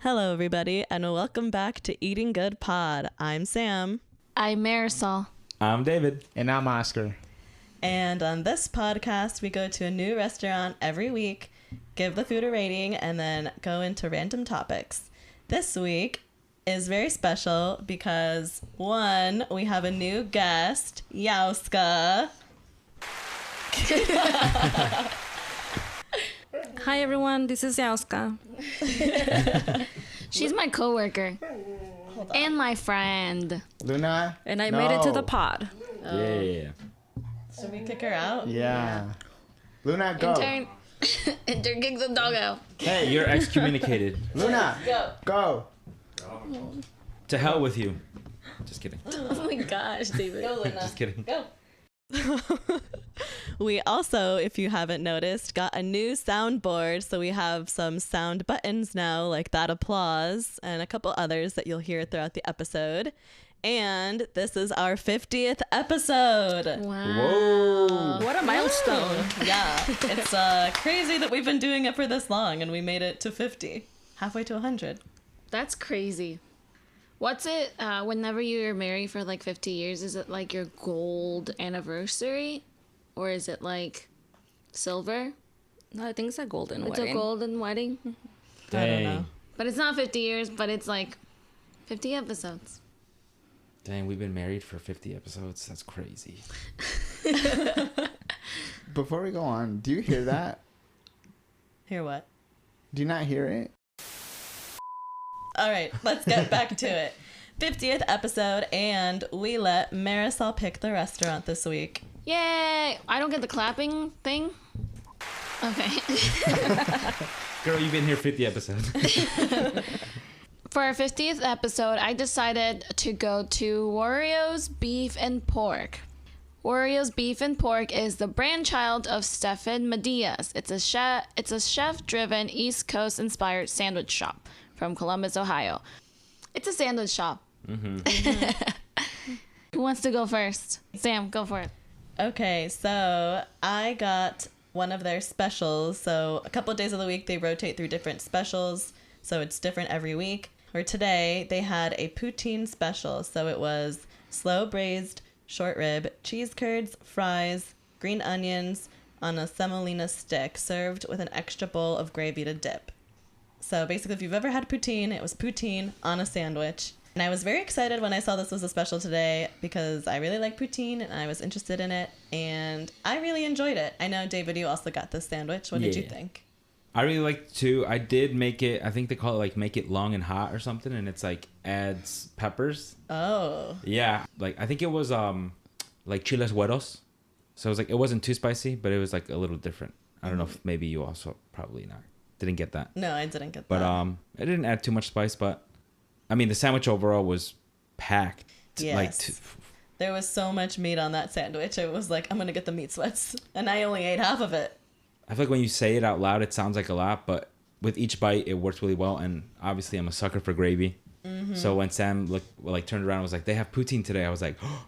Hello, everybody, and welcome back to Eating Good Pod. I'm Sam. I'm Marisol. I'm David. And I'm Oscar. And on this podcast, we go to a new restaurant every week, give the food a rating, and then go into random topics. This week is very special because, one, we have a new guest, Yahoska. Hi everyone, this is Yahoska. She's my coworker and my friend. Luna? And I made it to the pod. Yeah. Should we kick her out? Yeah. Luna, go. Intern kicks the dog out. Hey, You're excommunicated. Luna, Go. go. To hell with you. Just kidding. Oh my gosh, David. Go, Luna. Just kidding. Go. We also, if you haven't noticed, got a new soundboard, so we have some sound buttons now, like that applause, and a couple others that you'll hear throughout the episode. And this is our 50th episode. Wow. Whoa. What a milestone. Yeah, it's crazy that we've been doing it for this long, and we made it to 50, halfway to 100. That's crazy. What's it, whenever you're married for like 50 years, is it like your gold anniversary? Or is it like silver? No, I think it's a golden It's wedding. a golden wedding. I don't know. But it's not 50 years, but it's like 50 episodes. Dang, we've been married for 50 episodes. That's crazy. Before we go on, do you hear that? Hear what? Do you not hear it? All right, let's get back to it. 50th episode, and we let Marisol pick the restaurant this week. Yay! I don't get the clapping thing. Okay. Girl, you've been here 50 episodes. For our 50th episode, I decided to go to Wario's Beef and Pork. Wario's Beef and Pork is the brainchild of Stefan Medias. It's a chef-driven, East Coast-inspired sandwich shop from Columbus, Ohio. It's a sandwich shop. Who wants to go first? Sam, go for it. Okay, so I got one of their specials. So a couple of days of the week, they rotate through different specials. So it's different every week. Or today, they had a poutine special. So it was slow braised short rib, cheese curds, fries, green onions on a semolina stick, served with an extra bowl of gravy to dip. So basically, if you've ever had poutine, it was poutine on a sandwich. And I was very excited when I saw this was a special today because I really like poutine and I was interested in it. And I really enjoyed it. I know, David, you also got this sandwich. What did you think? I really liked it too. I did make it, I think they call it like make it long and hot or something. And it's like adds peppers. Oh. Yeah. Like I think it was like chiles güeros. So it was like, it wasn't too spicy, but it was like a little different. I don't know if maybe you also probably not. Didn't get that. No, I didn't get But that. it didn't add too much spice, but I mean the sandwich overall was packed. Yes. There was so much meat on that sandwich. It was like, I'm going to get the meat sweats. And I only ate half of it. I feel like when you say it out loud, it sounds like a lot, but with each bite, it works really well. And obviously, I'm a sucker for gravy. So when Sam turned around and was like, they have poutine today, I was like, oh,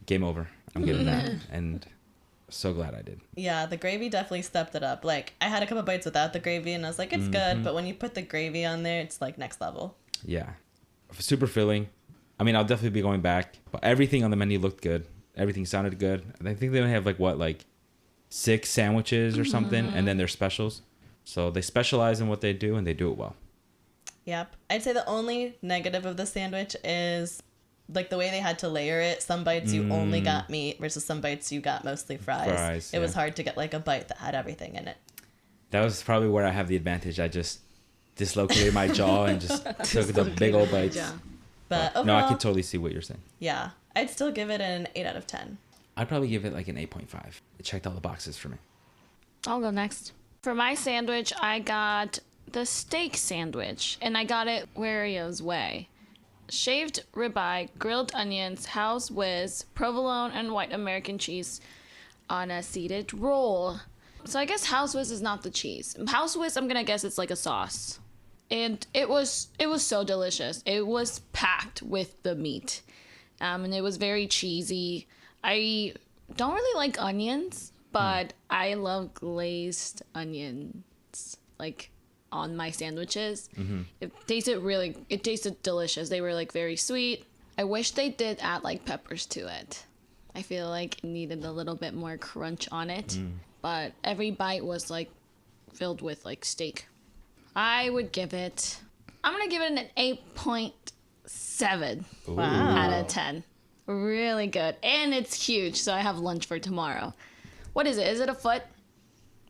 game over. I'm getting that. And so glad I did. Yeah, the gravy definitely stepped it up. Like, I had a couple bites without the gravy, and I was like, it's good. But when you put the gravy on there, it's like next level. Yeah. Super filling. I mean, I'll definitely be going back. But everything on the menu looked good. Everything sounded good. And I think they only have like 6 sandwiches or something, and then their specials. So they specialize in what they do, and they do it well. Yep. I'd say the only negative of the sandwich is like the way they had to layer it. Some bites you only got meat versus some bites you got mostly fries. It was hard to get like a bite that had everything in it. That was probably where I have the advantage. I just dislocated my jaw and just took the big old bites. Yeah. But No, overall, I can totally see what you're saying. yeah, I'd still give it an 8 out of 10. I'd probably give it like an 8.5. It checked all the boxes for me. I'll go next. For my sandwich, I got the steak sandwich, and I got it Wario's way. Shaved ribeye, grilled onions, house whiz, provolone, and white American cheese on a seeded roll. So I guess house whiz is not the cheese. House whiz, I'm gonna guess it's like a sauce. And it was so delicious. It was packed with the meat. And it was very cheesy. I don't really like onions, but I love glazed onions. Like on my sandwiches. It tasted delicious. They were like very sweet. I wish they did add like peppers to it. I feel like it needed a little bit more crunch on it. But every bite was like filled with like steak. I'm gonna give it an 8.7 out of 10. Really good. And it's huge, so I have lunch for tomorrow. What is it? Is it a foot?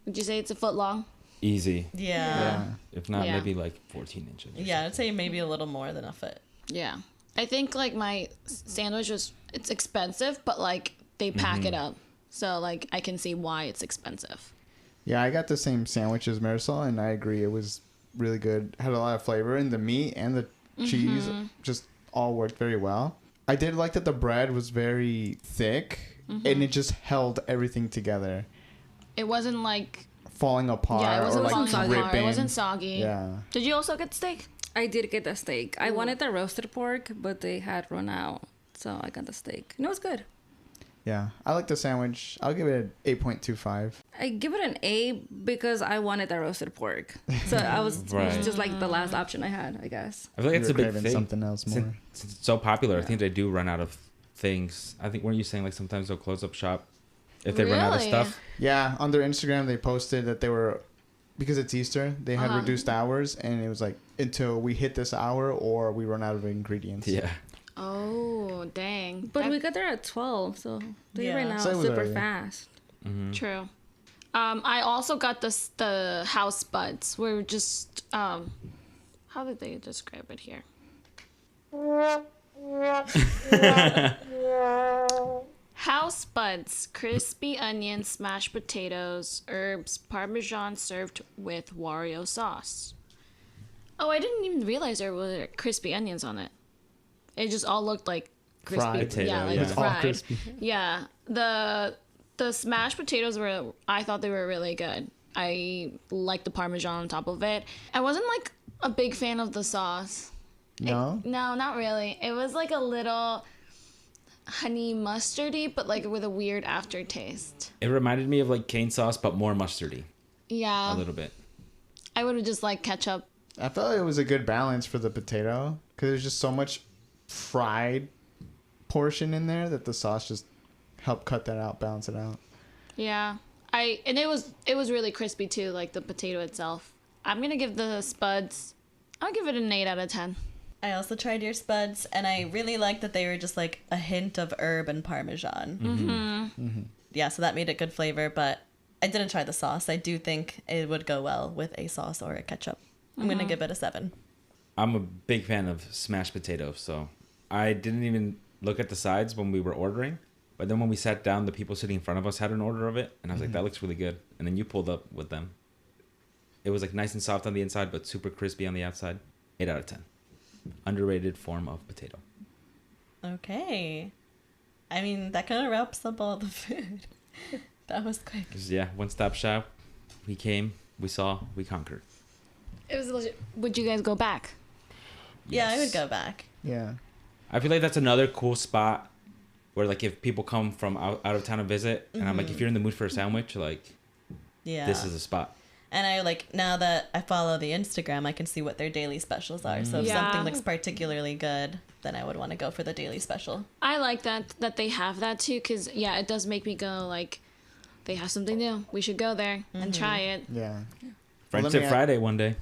Would you say it's a foot long? Easy. Yeah. If not, Yeah. maybe like 14 inches. Yeah, I'd say maybe a little more than a foot. Yeah. I think like my sandwich it's expensive, but like they pack it up. So like I can see why it's expensive. Yeah, I got the same sandwich as Marisol, and I agree. It was really good. Had a lot of flavor, and the meat and the cheese just all worked very well. I did like that the bread was very thick, and it just held everything together. It wasn't like Falling apart it or wasn't like falling apart. ripping. It wasn't soggy. Yeah. Did you also get steak? I did get the steak. I wanted the roasted pork, but they had run out. So I got the steak. And it was good. Yeah. I like the sandwich. I'll give it an 8.25. I give it an A because I wanted the roasted pork. So it was just like the last option I had, I guess. I feel like You it's a were big craving thing. something else more. Since it's so popular, I think they do run out of things. I think, weren't you saying like sometimes they'll close up shop if they run out of Really? stuff? Yeah, on their Instagram they posted that they were, because it's Easter, they had reduced hours, and it was like until we hit this hour or we run out of ingredients. Yeah. Oh, dang. But we got there at 12, so they Yeah. ran out So it was super early. fast. True. I also got the house buds. We're just how did they describe it here? House buds, crispy onions, mashed potatoes, herbs, parmesan served with Wario sauce. Oh, I didn't even realize there were crispy onions on it. It just all looked like crispy. Fried potato, yeah, like yeah. It's all fried. crispy. Yeah, the smashed potatoes I thought they were really good. I liked the parmesan on top of it. I wasn't like a big fan of the sauce. No? No, not really. It was like a little honey mustardy, but like with a weird aftertaste. It reminded me of like cane sauce, but more mustardy. Yeah, A little bit. I would have just liked ketchup. I felt it was a good balance for the potato because there's just so much fried portion in there that the sauce just helped cut that out, balance it out. Yeah, and it was really crispy too, like the potato itself. I'm gonna give the spuds. I'll give it an 8 out of 10. I also tried your spuds, and I really liked that they were just like a hint of herb and parmesan. Yeah, so that made it good flavor, but I didn't try the sauce. I do think it would go well with a sauce or a ketchup. I'm going to give it a 7. I'm a big fan of smashed potatoes, so I didn't even look at the sides when we were ordering. But then when we sat down, the people sitting in front of us had an order of it, and I was like, that looks really good. And then you pulled up with them. It was like nice and soft on the inside, but super crispy on the outside. 8 out of 10. Underrated form of potato. Okay. I mean, that kind of wraps up all the food. That was quick. Yeah, one-stop shop. We came, we saw, we conquered. It was legit. Would you guys go back? Yeah, I would Yes. go back. Yeah. I feel like that's another cool spot where, like, if people come from out of town to visit, and I'm like, if you're in the mood for a sandwich, like, Yeah. this is a spot. And I like, now that I follow the Instagram, I can see what their daily specials are. So if Yeah. something looks particularly good, then I would want to go for the daily special. I like that they have that too, because yeah, it does make me go like, they have something new. We should go there and try it. Yeah. French let me Tip add- Friday one day.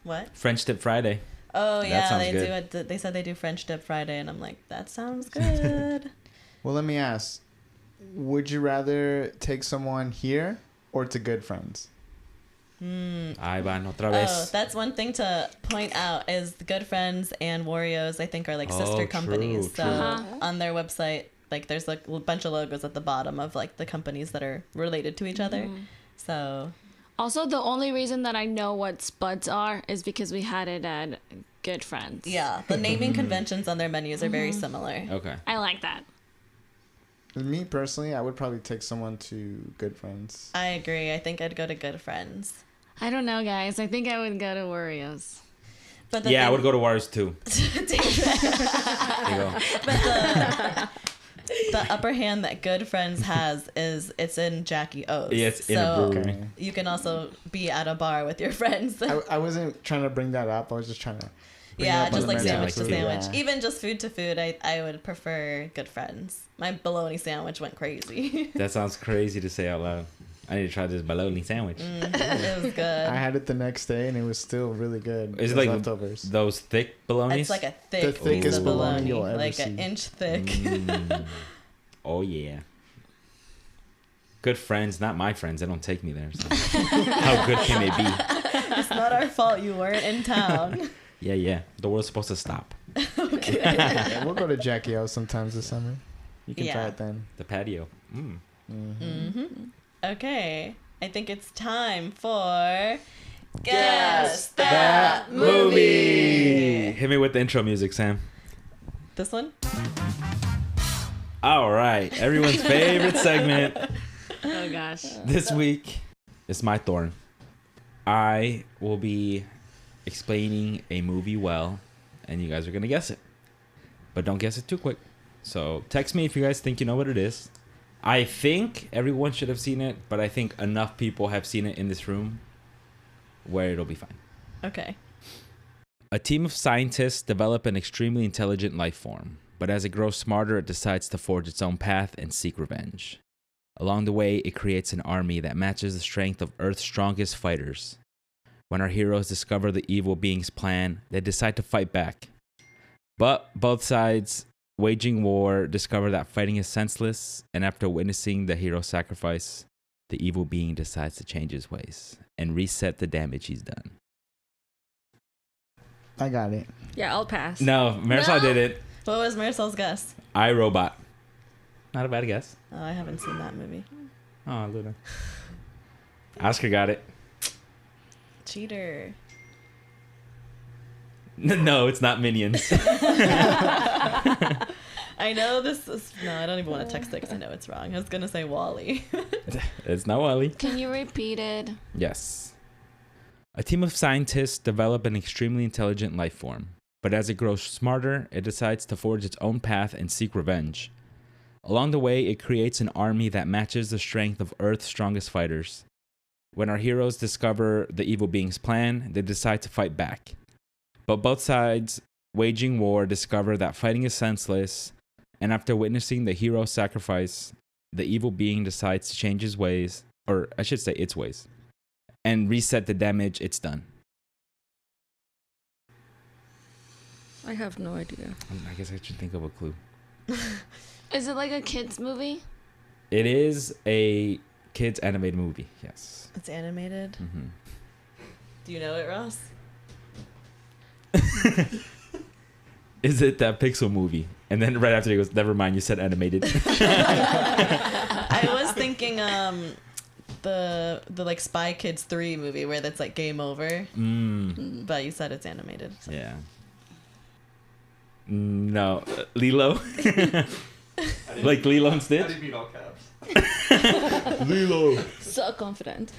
What? French Tip Friday. Oh, That yeah, sounds they good. do it. They said they do French Dip Friday, and I'm like, that sounds good. Well, let me ask. Would you rather take someone here or to Good Friends? Ahí van otra Oh, vez. that's one thing to point out is the Good Friends and Wario's, I think, are like sister true, companies. So true. on their website, like there's like a bunch of logos at the bottom of like the companies that are related to each other. So Also, the only reason that I know what spuds are is because we had it at Good Friends. yeah, the naming conventions on their menus are very similar. Okay. I like that. Me personally, I would probably take someone to Good Friends. I agree. I think I'd go to Good Friends. I don't know, guys. I think I would go to Wario's. But Yeah, I would go to Warriors too. There you go. the upper hand that Good Friends has is it's in Jackie O's. Yeah, it's in a brewery. Okay. You can also be at a bar with your friends. I wasn't trying to bring that up. I was just trying to. bring it Yeah, up on just the like menu. sandwich to sandwich. Yeah. Even just food to food, I would prefer Good Friends. My bologna sandwich went crazy. That sounds crazy to say out loud. I need to try this bologna sandwich. It was good. I had it the next day and it was still really good. Is it Those like leftovers? those thick bolognas? It's like a The thick piece thickest of bologna bologna, you'll ever like see. an inch thick. Mm. Oh yeah. Good friends, not my friends. They don't take me there. So. How good can they be? It's not our fault you weren't in town. Yeah. The world's supposed to stop. Yeah, we'll go to Jackie O sometimes this summer. You can try Yeah. it then. The patio. Mm. Okay, I think it's time for Guess That Movie. Hit me with the intro music, Sam. This one? All right, everyone's favorite segment Oh gosh. this week is my thorn. I will be explaining a movie well, and you guys are gonna guess it, but don't guess it too quick. So text me if you guys think you know what it is. I think everyone should have seen it, but I think enough people have seen it in this room where it'll be fine. Okay. A team of scientists develop an extremely intelligent life form, but as it grows smarter, it decides to forge its own path and seek revenge. Along the way, it creates an army that matches the strength of Earth's strongest fighters. When our heroes discover the evil being's plan, they decide to fight back. But both sides, waging war, discover that fighting is senseless, and after witnessing the hero's sacrifice, the evil being decides to change his ways and reset the damage he's done. I got it. Yeah, I'll pass. No, Marisol No. did it. What was Marisol's guess? iRobot. Not a bad guess. Oh, I haven't seen that movie. Oh, Luna. Oscar got it. Cheater. No, it's not Minions. I know this is... No, I don't even want to text it because I know it's wrong. I was going to say Wall-E. It's not Wally. Can you repeat it? Yes. A team of scientists develop an extremely intelligent life form, but as it grows smarter, it decides to forge its own path and seek revenge. Along the way, it creates an army that matches the strength of Earth's strongest fighters. When our heroes discover the evil being's plan, they decide to fight back. But both sides, waging war, discover that fighting is senseless, and after witnessing the hero's sacrifice, the evil being decides to change his ways, or I should say its ways, and reset the damage it's done. I have no idea. I guess I should think of a clue. Is it like a kids movie? It is a kids animated movie, yes. It's animated. Mm-hmm. Do you know it, Ross? Is it that Pixel movie? And then right after he goes, never mind, you said animated. I was thinking the like Spy Kids 3 movie where that's like game over. But you said it's animated. So. Yeah. No. Lilo? Like Lilo and Stitch? mean all caps? Lilo. So confident.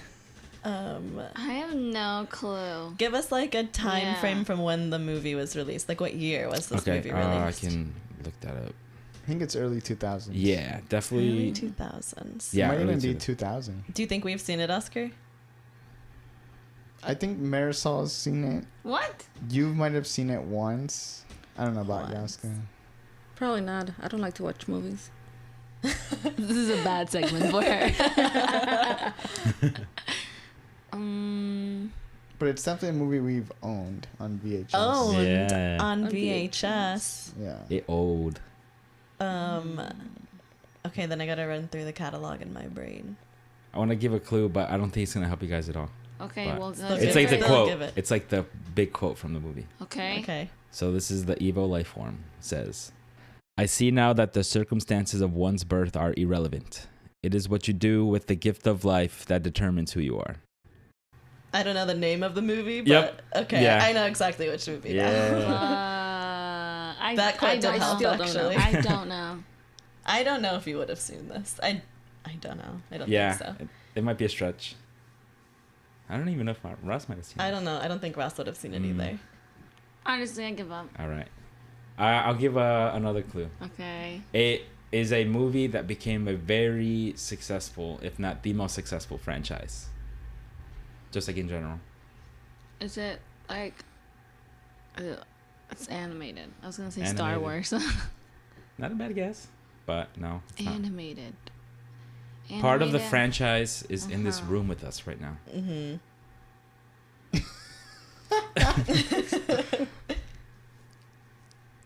I have no clue. Give us like a time Yeah. frame from when the movie was released. Like what year was this Okay, movie I released? can look that up. I think it's early 2000s. Yeah, definitely. Early 2000s. Yeah, Might early even be 2000. 2000. Do you think we've seen it, Oscar? I think Marisol's seen it. What? You might have seen it once. I don't know about Once. Yahoska. Probably not. I don't like to watch movies. This is a bad segment for her. But it's definitely a movie we've owned on VHS. Owned Yeah. on On VHS. Yeah. It old. Okay, then I gotta run through the catalog in my brain. I want to give a clue, but I don't think it's going to help you guys at all. Okay, But well, Still It's give like it. the They'll quote. give it. It's like the big quote from the movie. Okay. Okay. So this is the Evo life form. It says, I see now that the circumstances of one's birth are irrelevant. It is what you do with the gift of life that determines who you are. I don't know the name of the movie, but Yep. okay, Yeah. I know exactly which movie now. Yeah. That quite did help, still don't know. actually. I don't know. I don't know if you would have seen this. I don't know. I don't Yeah. think so. It might be a stretch. I don't even know if Ross might have seen it. I don't know. I don't think Ross would have seen it either. Honestly, I give up. All right. I'll give another clue. Okay. It is a movie that became a very successful, if not the most successful franchise. Just like in general. Is it like? It's animated. I was gonna say Star Animated. Wars. Not a bad guess, but no. It's not. Animated. Part of the Animated. franchise is in this Uh-huh. room with us right now. Mm-hmm.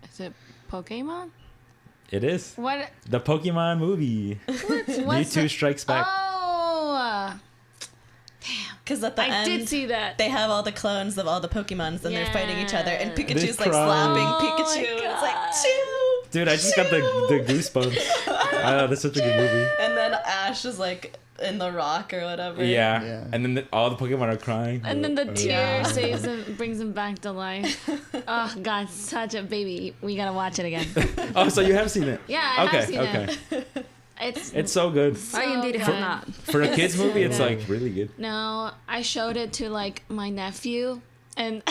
Is it Pokemon? It is. What? The Pokemon movie. Mewtwo Strikes Back. Oh, Because at the I end, did see that. they have all the clones of all the Pokemons and they're fighting each other, and Yeah. Pikachu's They like cry. slapping Oh Pikachu. my And it's like, God. choo! Dude, I just got the goosebumps. That's such a good movie. And then Ash is like in the rock or whatever. Yeah. Yeah. And then all the Pokemon are crying. And then the tear Yeah. saves him, brings him back to life. Oh God, such a baby. We gotta watch it again. Oh, so you have seen it? Yeah, I Okay, have seen okay. it. It's so good. so I indeed good. have not. For a kids movie, it's good. like really good. No, I showed it to like my nephew, and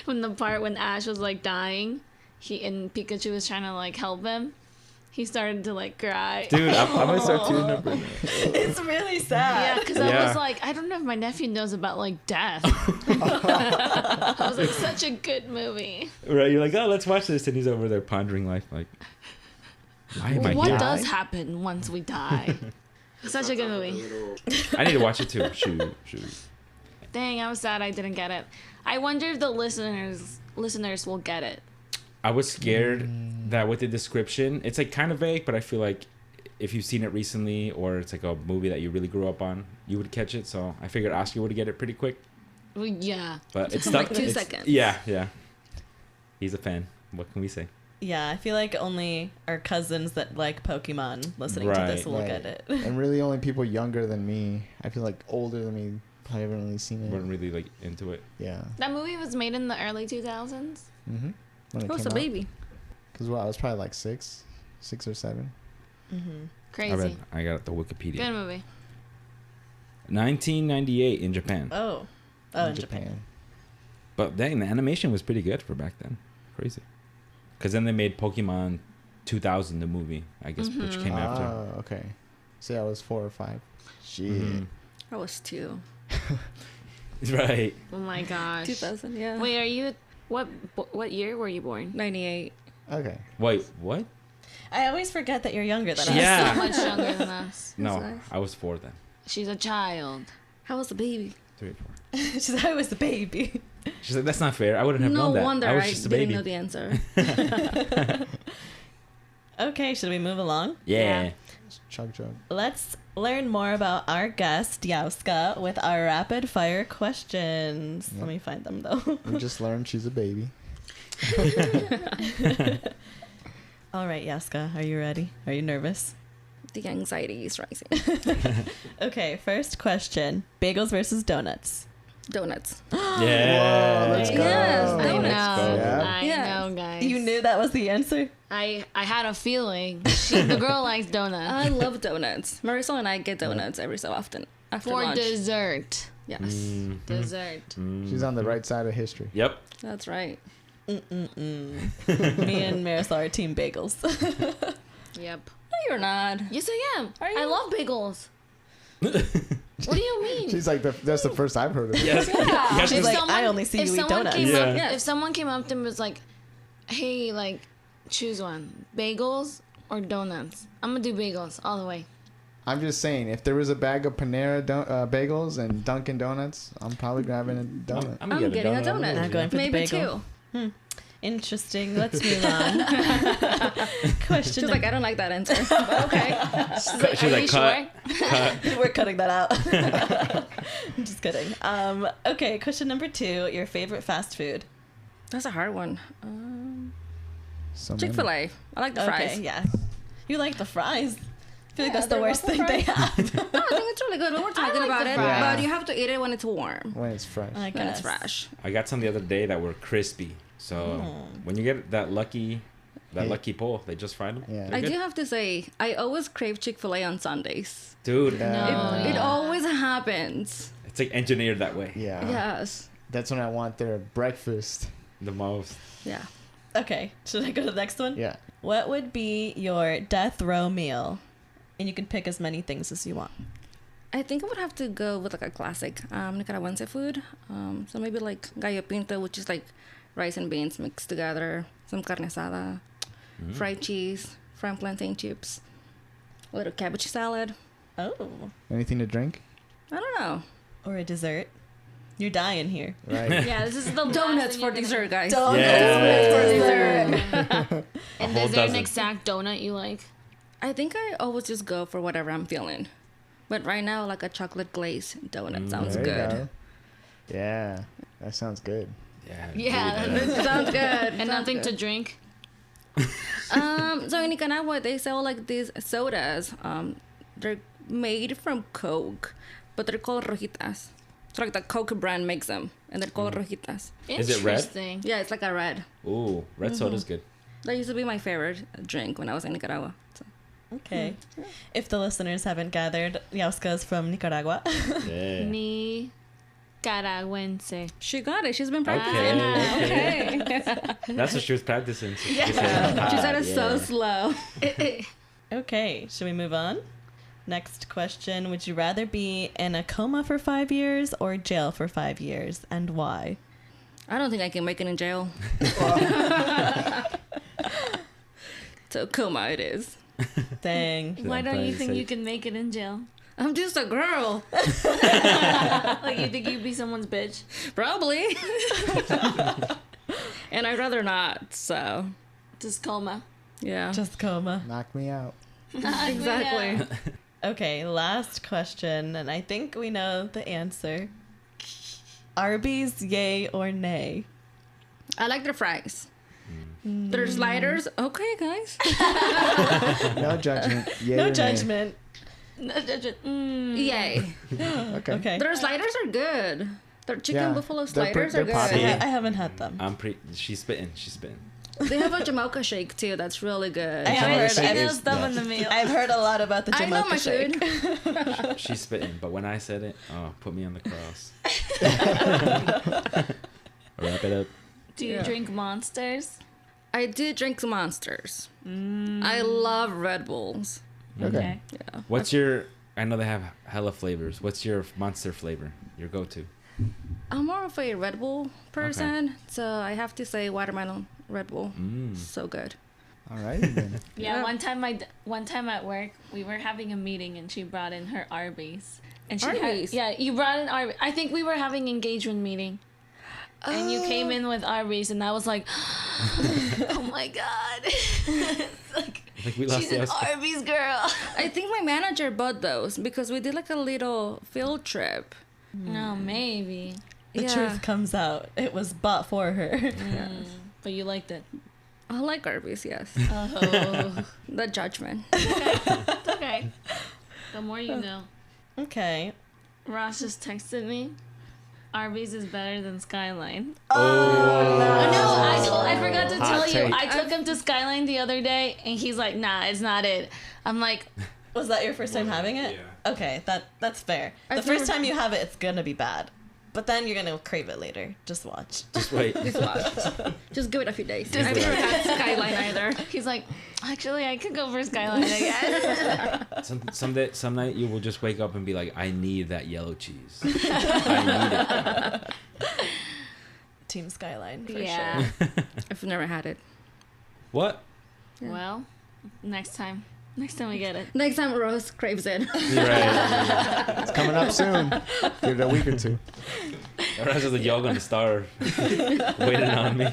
when the part when Ash was like dying, and Pikachu was trying to like help him, he started to like cry. Dude, I'm gonna start tuning up right now. It's really Yeah, sad. because I Yeah. was like, I don't know if my nephew knows about like death. I was like, such a good movie. Right, you're like, oh, let's watch this, and he's over there pondering life, like, why am I What here? does happen once we die? Such a good movie. I need to watch it too. Shoot. Dang, I was sad I didn't get it. I wonder if the listeners will get it. I was scared that with the description, it's like kind of vague, but I feel like if you've seen it recently or it's like a movie that you really grew up on, you would catch it. So I figured Oscar would get it pretty quick. Well, yeah. But it's Like stuck. 2 it's- seconds. Yeah. He's a fan. What can we say? Yeah, I feel like only our cousins that like Pokemon listening to this Right. will Right. get it. And really only people younger than me. I feel like older than me probably haven't really seen Weren't it. really like into it. Yeah. That movie was made in the early 2000s. Mm-hmm. When it I was came a baby. Because I was probably like six or seven. Mm-hmm. Crazy. I got the Wikipedia. Good movie. 1998 in Japan. Oh, in Japan. But dang, the animation was pretty good for back then. Crazy. Because then they made Pokemon 2000, the movie, I guess, which came after. Oh, okay. See, I was 4 or 5. Shit. Mhm. I was 2. Right. Oh my gosh. 2000, yeah. Wait, are you what year were you born? 98. Okay. Wait, what? I always forget that you're younger than us. Yeah. So much younger than us. No, nice. I was 4 then. She's a child. I was a baby. 3 or 4. She's like, I was the baby. She's like, that's not fair. I wouldn't have No known that. wonder I I, was just a didn't baby. know the answer. Okay, should we move along? Yeah. Chug. Let's learn more about our guest, Yahoska, with our rapid fire questions. Yep. Let me find them though. We just learned she's a baby. All right, Yahoska, are you ready? Are you nervous? The anxiety is rising. Okay, first question. Bagels versus donuts. Donuts. Yeah. Whoa, let's go. Yes, I know. donuts. Yeah. I Yeah. know, guys. You knew that was the answer? I had a feeling. The girl likes donuts. I love donuts. Marisol and I get donuts every so often after For lunch. dessert. Yes, Dessert. She's on the right side of history. Yep. that's right. Me and Marisol are team bagels. Yep. No, you're not. Yes, I am. Are you? I love bagels. What do you mean? She's like, that's the first I've heard of it. Yes. Yeah. She's If like, someone- I only see if you eat someone donuts. came Yeah. up- If someone came up to me and was like, hey, like, choose one. Bagels or donuts? I'm going to do bagels all the way. I'm just saying, if there was a bag of Panera bagels and Dunkin' Donuts, I'm probably grabbing a donut. I'm getting a donut. Not going for the Maybe bagel. 2. Interesting. Let's move on. Question She's like, I don't like that answer. But okay. She's Are like, you cut. sure? Cut. We're cutting that out. I'm just kidding. Okay, question number 2. Your favorite fast food? That's a hard one. So many. Chick-fil-A. I like the fries. Okay, yeah. You like the fries? I feel like Yeah, that's the they're worst waffle thing they fries. have. No, I think it's really good. We were talking like about the it, fries. but you have to eat it when it's warm. When it's fresh. I When it's guess. fresh. I got some the other day that were crispy. So when you get that lucky pull, they just fried them. Yeah. They're I good. do have to say, I always crave Chick-fil-A on Sundays. Dude, Yeah. It yeah. always happens. it's like engineered that way. Yeah. Yes. That's when I want their breakfast. The most. Yeah. Okay, should I go to the next one? Yeah. What would be your death row meal? And you can pick as many things as you want. I think I would have to go with like a classic Nicaraguense food. So maybe like gallo pinto, which is like rice and beans mixed together, some carne asada, fried cheese, fried plantain chips, a little cabbage salad. Oh. Anything to drink? I don't know. Or a dessert. You're dying here. Right. Yeah, this is the Donuts for dessert, guys. Yeah. And whole is there an dozen. exact donut you like? I think I always just go for whatever I'm feeling. But right now, like a chocolate glaze donut sounds There you good. go. Yeah, that sounds good. Yeah. Yeah, really does. Sounds good. and nothing to drink. So in Nicaragua, they sell like these sodas. They're made from Coke, but they're called rojitas. So like the Coke brand makes them, and they're called rojitas. Is it red? Interesting. Yeah, it's like a red. Ooh, red soda's good. That used to be my favorite drink when I was in Nicaragua. So. Okay. If the listeners haven't gathered, Yahoska is from Nicaragua. Yeah. Nicaraguense. She got it. She's been practicing. Okay. That's what she was practicing. So she said, She said it so yeah. slow. Okay, should we move on? Next question. Would you rather be in a coma for 5 years or jail for 5 years, and why? I don't think I can make it in jail. So coma it is. Dang. Why don't you Probably think you safe. can make it in jail? I'm just a girl. Like you think you'd be someone's bitch? Probably. And I'd rather not, so Just coma. yeah. Just coma. Knock me out. Exactly. Okay, last question, and I think we know the answer. Arby's, yay or nay? I like their fries. Their sliders. Okay, guys. No judgment. Yay or No nay? judgment. Yay. Okay. Okay. Their sliders are good. Their chicken Yeah, buffalo they're sliders are they're good. popular. I haven't had them. She's spitting. She's spitting. They have a Jamaica shake too. That's really good. I have Jamaica heard, shake I've, is- stuff yeah. in the meal. I've heard a lot about the I know my Jamaica shake. food. She's spitting. But when I said it, oh, put me on the cross. Wrap it up. Do you Yeah. drink Monsters? I did drink some Monsters. I love Red Bulls. Okay. Yeah. What's your? I know they have hella flavors. What's your Monster flavor? Your go-to? I'm more of a Red Bull person, so I have to say watermelon Red Bull. So good. All right then. Yeah, Yeah. one time at work, we were having a meeting and she brought in her Arby's. And she Arby's? you brought in Arby's. I think we were having engagement meeting. And you came in with Arby's and I was like, oh my god. It's like, Like we lost she's the an Oscar. Arby's girl. I think my manager bought those because we did like a little field trip. No, maybe. The truth comes out. It was bought for her. But you liked it. I like Arby's, yes. Oh. The judgment. It's okay. The more you know. Okay. Ross just texted me. Arby's is better than Skyline. Oh. Oh, no, I forgot to Hot tell you. take. I took him to Skyline the other day, and he's like, "Nah, it's not it." I'm like, Was that your first time having it? Yeah. Okay, that's fair. The I've first never- time you have it, it's gonna be bad. But then you're gonna crave it later. Just watch. Just wait. Just give it a few days. Just I've give never it- had Skyline either. he's like, actually, I could go for Skyline again. Some night you will just wake up and be like, I need that yellow cheese. I need it. Team Skyline for Yeah. sure. I've never had it. What? Well, next time we get it. Next time Rose craves it. Right. It's coming up soon. Give it a week or two. The rest of the y'all gonna starve. Waiting on me.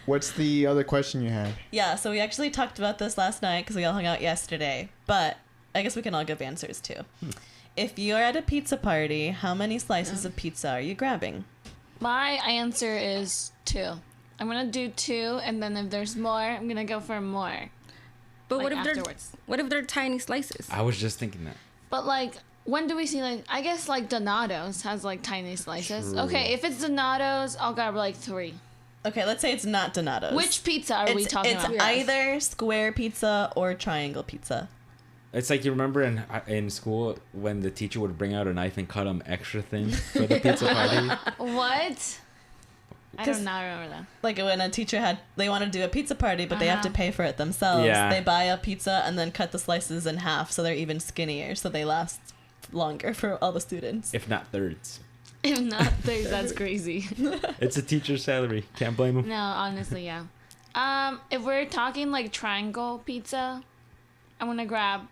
What's the other question you had? Yeah, so we actually talked about this last night because we all hung out yesterday. But I guess we can all give answers too. If you're at a pizza party, how many slices of pizza are you grabbing? My answer is 2. I'm gonna do 2, and then if there's more, I'm gonna go for more. But Like what if afterwards. they're tiny slices? I was just thinking that. But like, when do we see like? I guess like Donato's has like tiny slices. True. Okay, if it's Donato's, I'll grab like 3. Okay, let's say it's not Donato's. Which pizza are we talking it's about? either square pizza or triangle pizza. It's like you remember in school when the teacher would bring out a knife and cut them extra thin for the pizza party. What? I don't know. I remember that. Like when a teacher they want to do a pizza party, but they have to pay for it themselves. Yeah. They buy a pizza and then cut the slices in half so they're even skinnier, so they last longer for all the students. If not thirds. If not, that's crazy. It's a teacher's salary. Can't blame them. No, honestly, yeah. If we're talking like triangle pizza, I'm gonna grab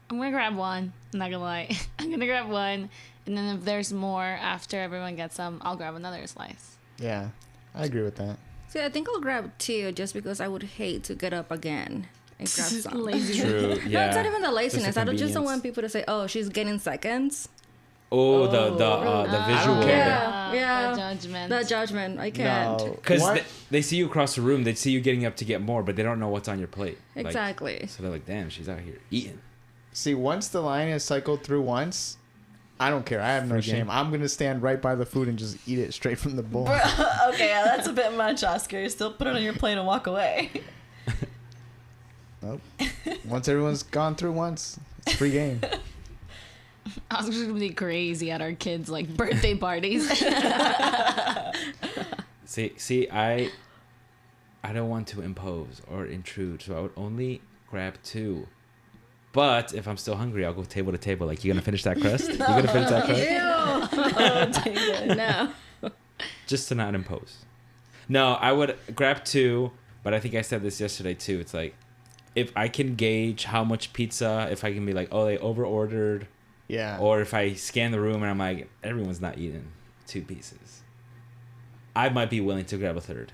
one. I'm not gonna lie. I'm gonna grab one, and then if there's more after everyone gets some, I'll grab another slice. Yeah, I agree with that. See, I think I'll grab 2 just because I would hate to get up again and grab some. Lazy. True. Yeah. No, it's not even the laziness. I just don't convenience. want people to say, "Oh, she's getting seconds." Oh, the visual. care. Yeah. The judgment. The judgment. I can't. No, Because What? they see you across the room, they see you getting up to get more, but they don't know what's on your plate. Like, Exactly. so they're like, damn, she's out here eating. See, once the line is cycled through once, I don't care. I have no Free shame. game. I'm gonna stand right by the food and just eat it straight from the bowl. Okay, yeah, that's a bit much, Oscar. Still put it on your plate and walk away. Nope. Once everyone's gone through once, it's free game. I was just gonna be crazy at our kids' like birthday parties. See, I don't want to impose or intrude, so I would only grab 2. But if I'm still hungry, I'll go table to table. Like, you gonna finish that crust? You gonna finish that crust? Oh, dang it. No. Just to not impose. No, I would grab 2, but I think I said this yesterday too. It's like, if I can gauge how much pizza, if I can be like, oh, they over ordered, Yeah. or if I scan the room and I'm like, everyone's not eating 2 pieces, I might be willing to grab a 3rd.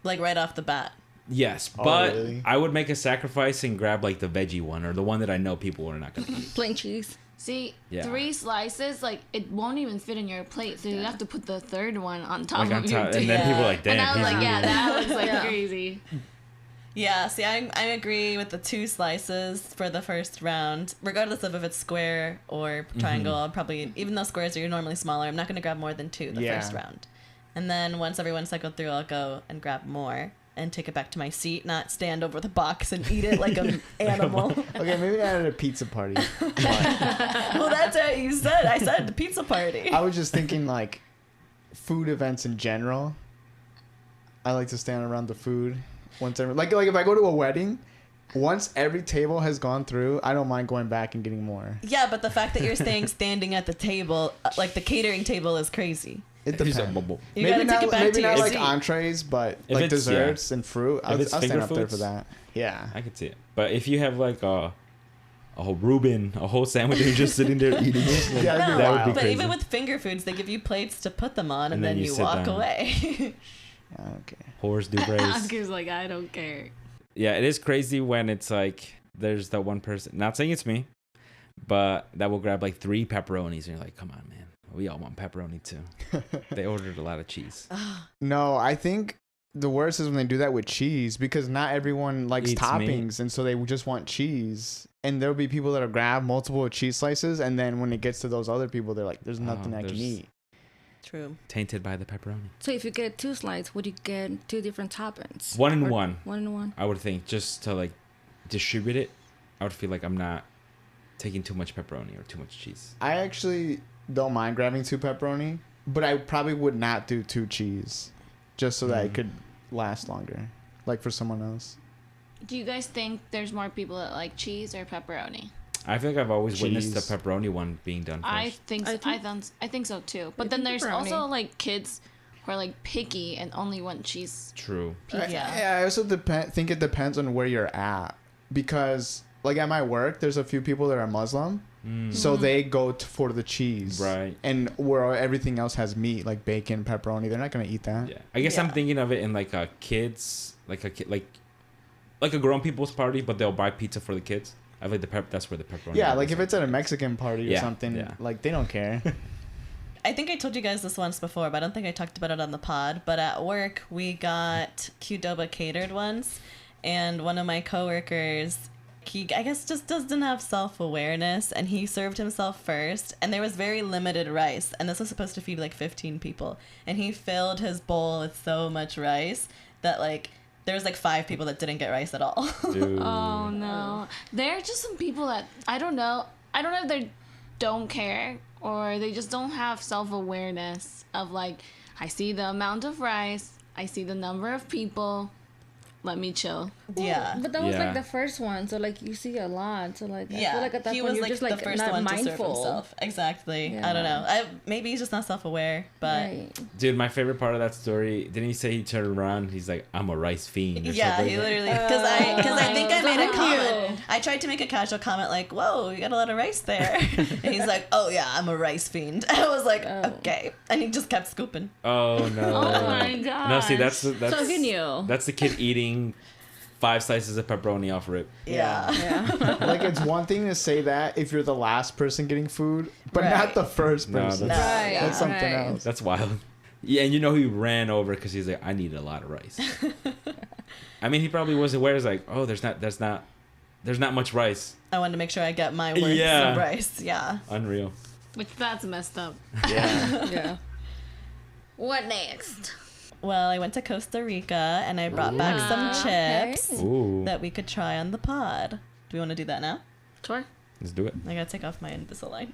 Like right off the bat. Yes, Oh, but really? I would make a sacrifice and grab like the veggie one or the one that I know people are not gonna eat. Plain cheese. See, Yeah. 3 slices, like it won't even fit in your plate, so you have to put the 3rd one on top Like on of your top, plate. and then people are like, damn. And I was he's like, yeah, eating. that looks like Yeah. crazy. Yeah, see, I agree with the 2 slices for the first round. Regardless of if it's square or triangle, I'll probably, even though squares are normally smaller, I'm not going to grab more than 2 the Yeah. first round. And then once everyone's cycled through, I'll go and grab more and take it back to my seat, not stand over the box and eat it like an animal. Okay, maybe not at a pizza party. Well, that's what you said. I said the pizza party. I was just thinking like food events in general. I like to stand around the food once every like if I go to a wedding, once every table has gone through, I don't mind going back and getting more. Yeah, but the fact that you're standing at the table, like the catering table, is crazy. It He's a depends. bubble. You Maybe gotta not, take it back maybe to not your like seat. entrees, but If like it's- desserts and fruit. I'll it's stand finger up there for foods? that. Yeah. I could see it. But if you have like a whole Reuben, a whole sandwich, and you're just sitting there eating it, like, Yeah, that'd be that would wild. be But crazy. even with finger foods, they give you plates to put them on, and, And then, then you you sit walk down. away. Okay. Horse du braise. Oscar's like, I don't care. Yeah, it is crazy when it's like there's that one person. Not saying it's me, but that will grab like 3 pepperonis, and you're like, come on, man, we all want pepperoni too. They ordered a lot of cheese. No, I think the worst is when they do that with cheese because not everyone likes Eats toppings, and so they just want cheese. And there'll be people that'll grab multiple cheese slices, and then when it gets to those other people, they're like, "There's nothing I can there's- eat." True. Tainted by the pepperoni. So if you get 2 slices, would you get 2 different toppings? One and Or one. 1 and 1. I would think just to like distribute it. I would feel like I'm not taking too much pepperoni or too much cheese. I actually don't mind grabbing 2 pepperoni, but I probably would not do 2 cheese, just so that it could last longer, like for someone else. Do you guys think there's more people that like cheese or pepperoni? I feel like I've always witnessed the Cheese. pepperoni one being done first. I think so. I think so too. But then there's pepperoni. also like kids who are like picky and only want cheese. True. Yeah. I also think it depends on where you're at, because like at my work, there's a few people that are Muslim, so they go for the cheese, Right. And where everything else has meat, like bacon, pepperoni, they're not gonna eat that. Yeah. I guess I'm Yeah. thinking of it in like a kids, like a kid, like a grown people's party, but they'll buy pizza for the kids. I feel like that's where the pepperoni. Yeah, like is. if it's at a Mexican party or Yeah, something, yeah. like they don't care. I think I told you guys this once before, but I don't think I talked about it on the pod. But at work, we got Qdoba catered ones, and one of my coworkers, he I guess just doesn't have self-awareness, and he served himself first, and there was very limited rice, and this was supposed to feed like 15 people, and he filled his bowl with so much rice that like there was like 5 people that didn't get rice at all. Dude. Oh no. There are just some people that I don't know if they don't care or they just don't have self-awareness of like I see the amount of rice. I see the number of people. Let me chill. Yeah. But that was Yeah. like the first one, so like you see a lot. So like I Yeah, feel like at that he point was you're like just like the first not one to serve mindful. himself. Exactly. I Yeah. don't know. Maybe he's just not self-aware, but Right. Dude, my favorite part of that story, didn't he say he turned around? He's like, I'm a rice fiend. Or yeah, something. he literally because I think I made a Thank comment. you. I tried to make a casual comment like, "Whoa, you got a lot of rice there," and he's like, "Oh yeah, I'm a rice fiend." I was like, "Okay," and he just kept scooping. Oh no. Oh my god. No, see, that's So he knew. That's the kid eating 5 slices of pepperoni off rip. Yeah. Yeah. Like, it's one thing to say that if you're the last person getting food, but Right. not the first No, person. that's- Right. That's something right. else. That's wild. Yeah, and you know he ran over because he's like, I need a lot of rice. I mean, he probably was aware. He's like, oh, there's not much rice. I wanted to make sure I got my worth Yeah. of rice. Yeah. Unreal. Which that's messed up. Yeah. Yeah. What next? Well, I went to Costa Rica and I brought back some okay. chips Ooh. that we could try on the pod. Do we want to do that now? Sure. Let's do it. I gotta take off my Invisalign.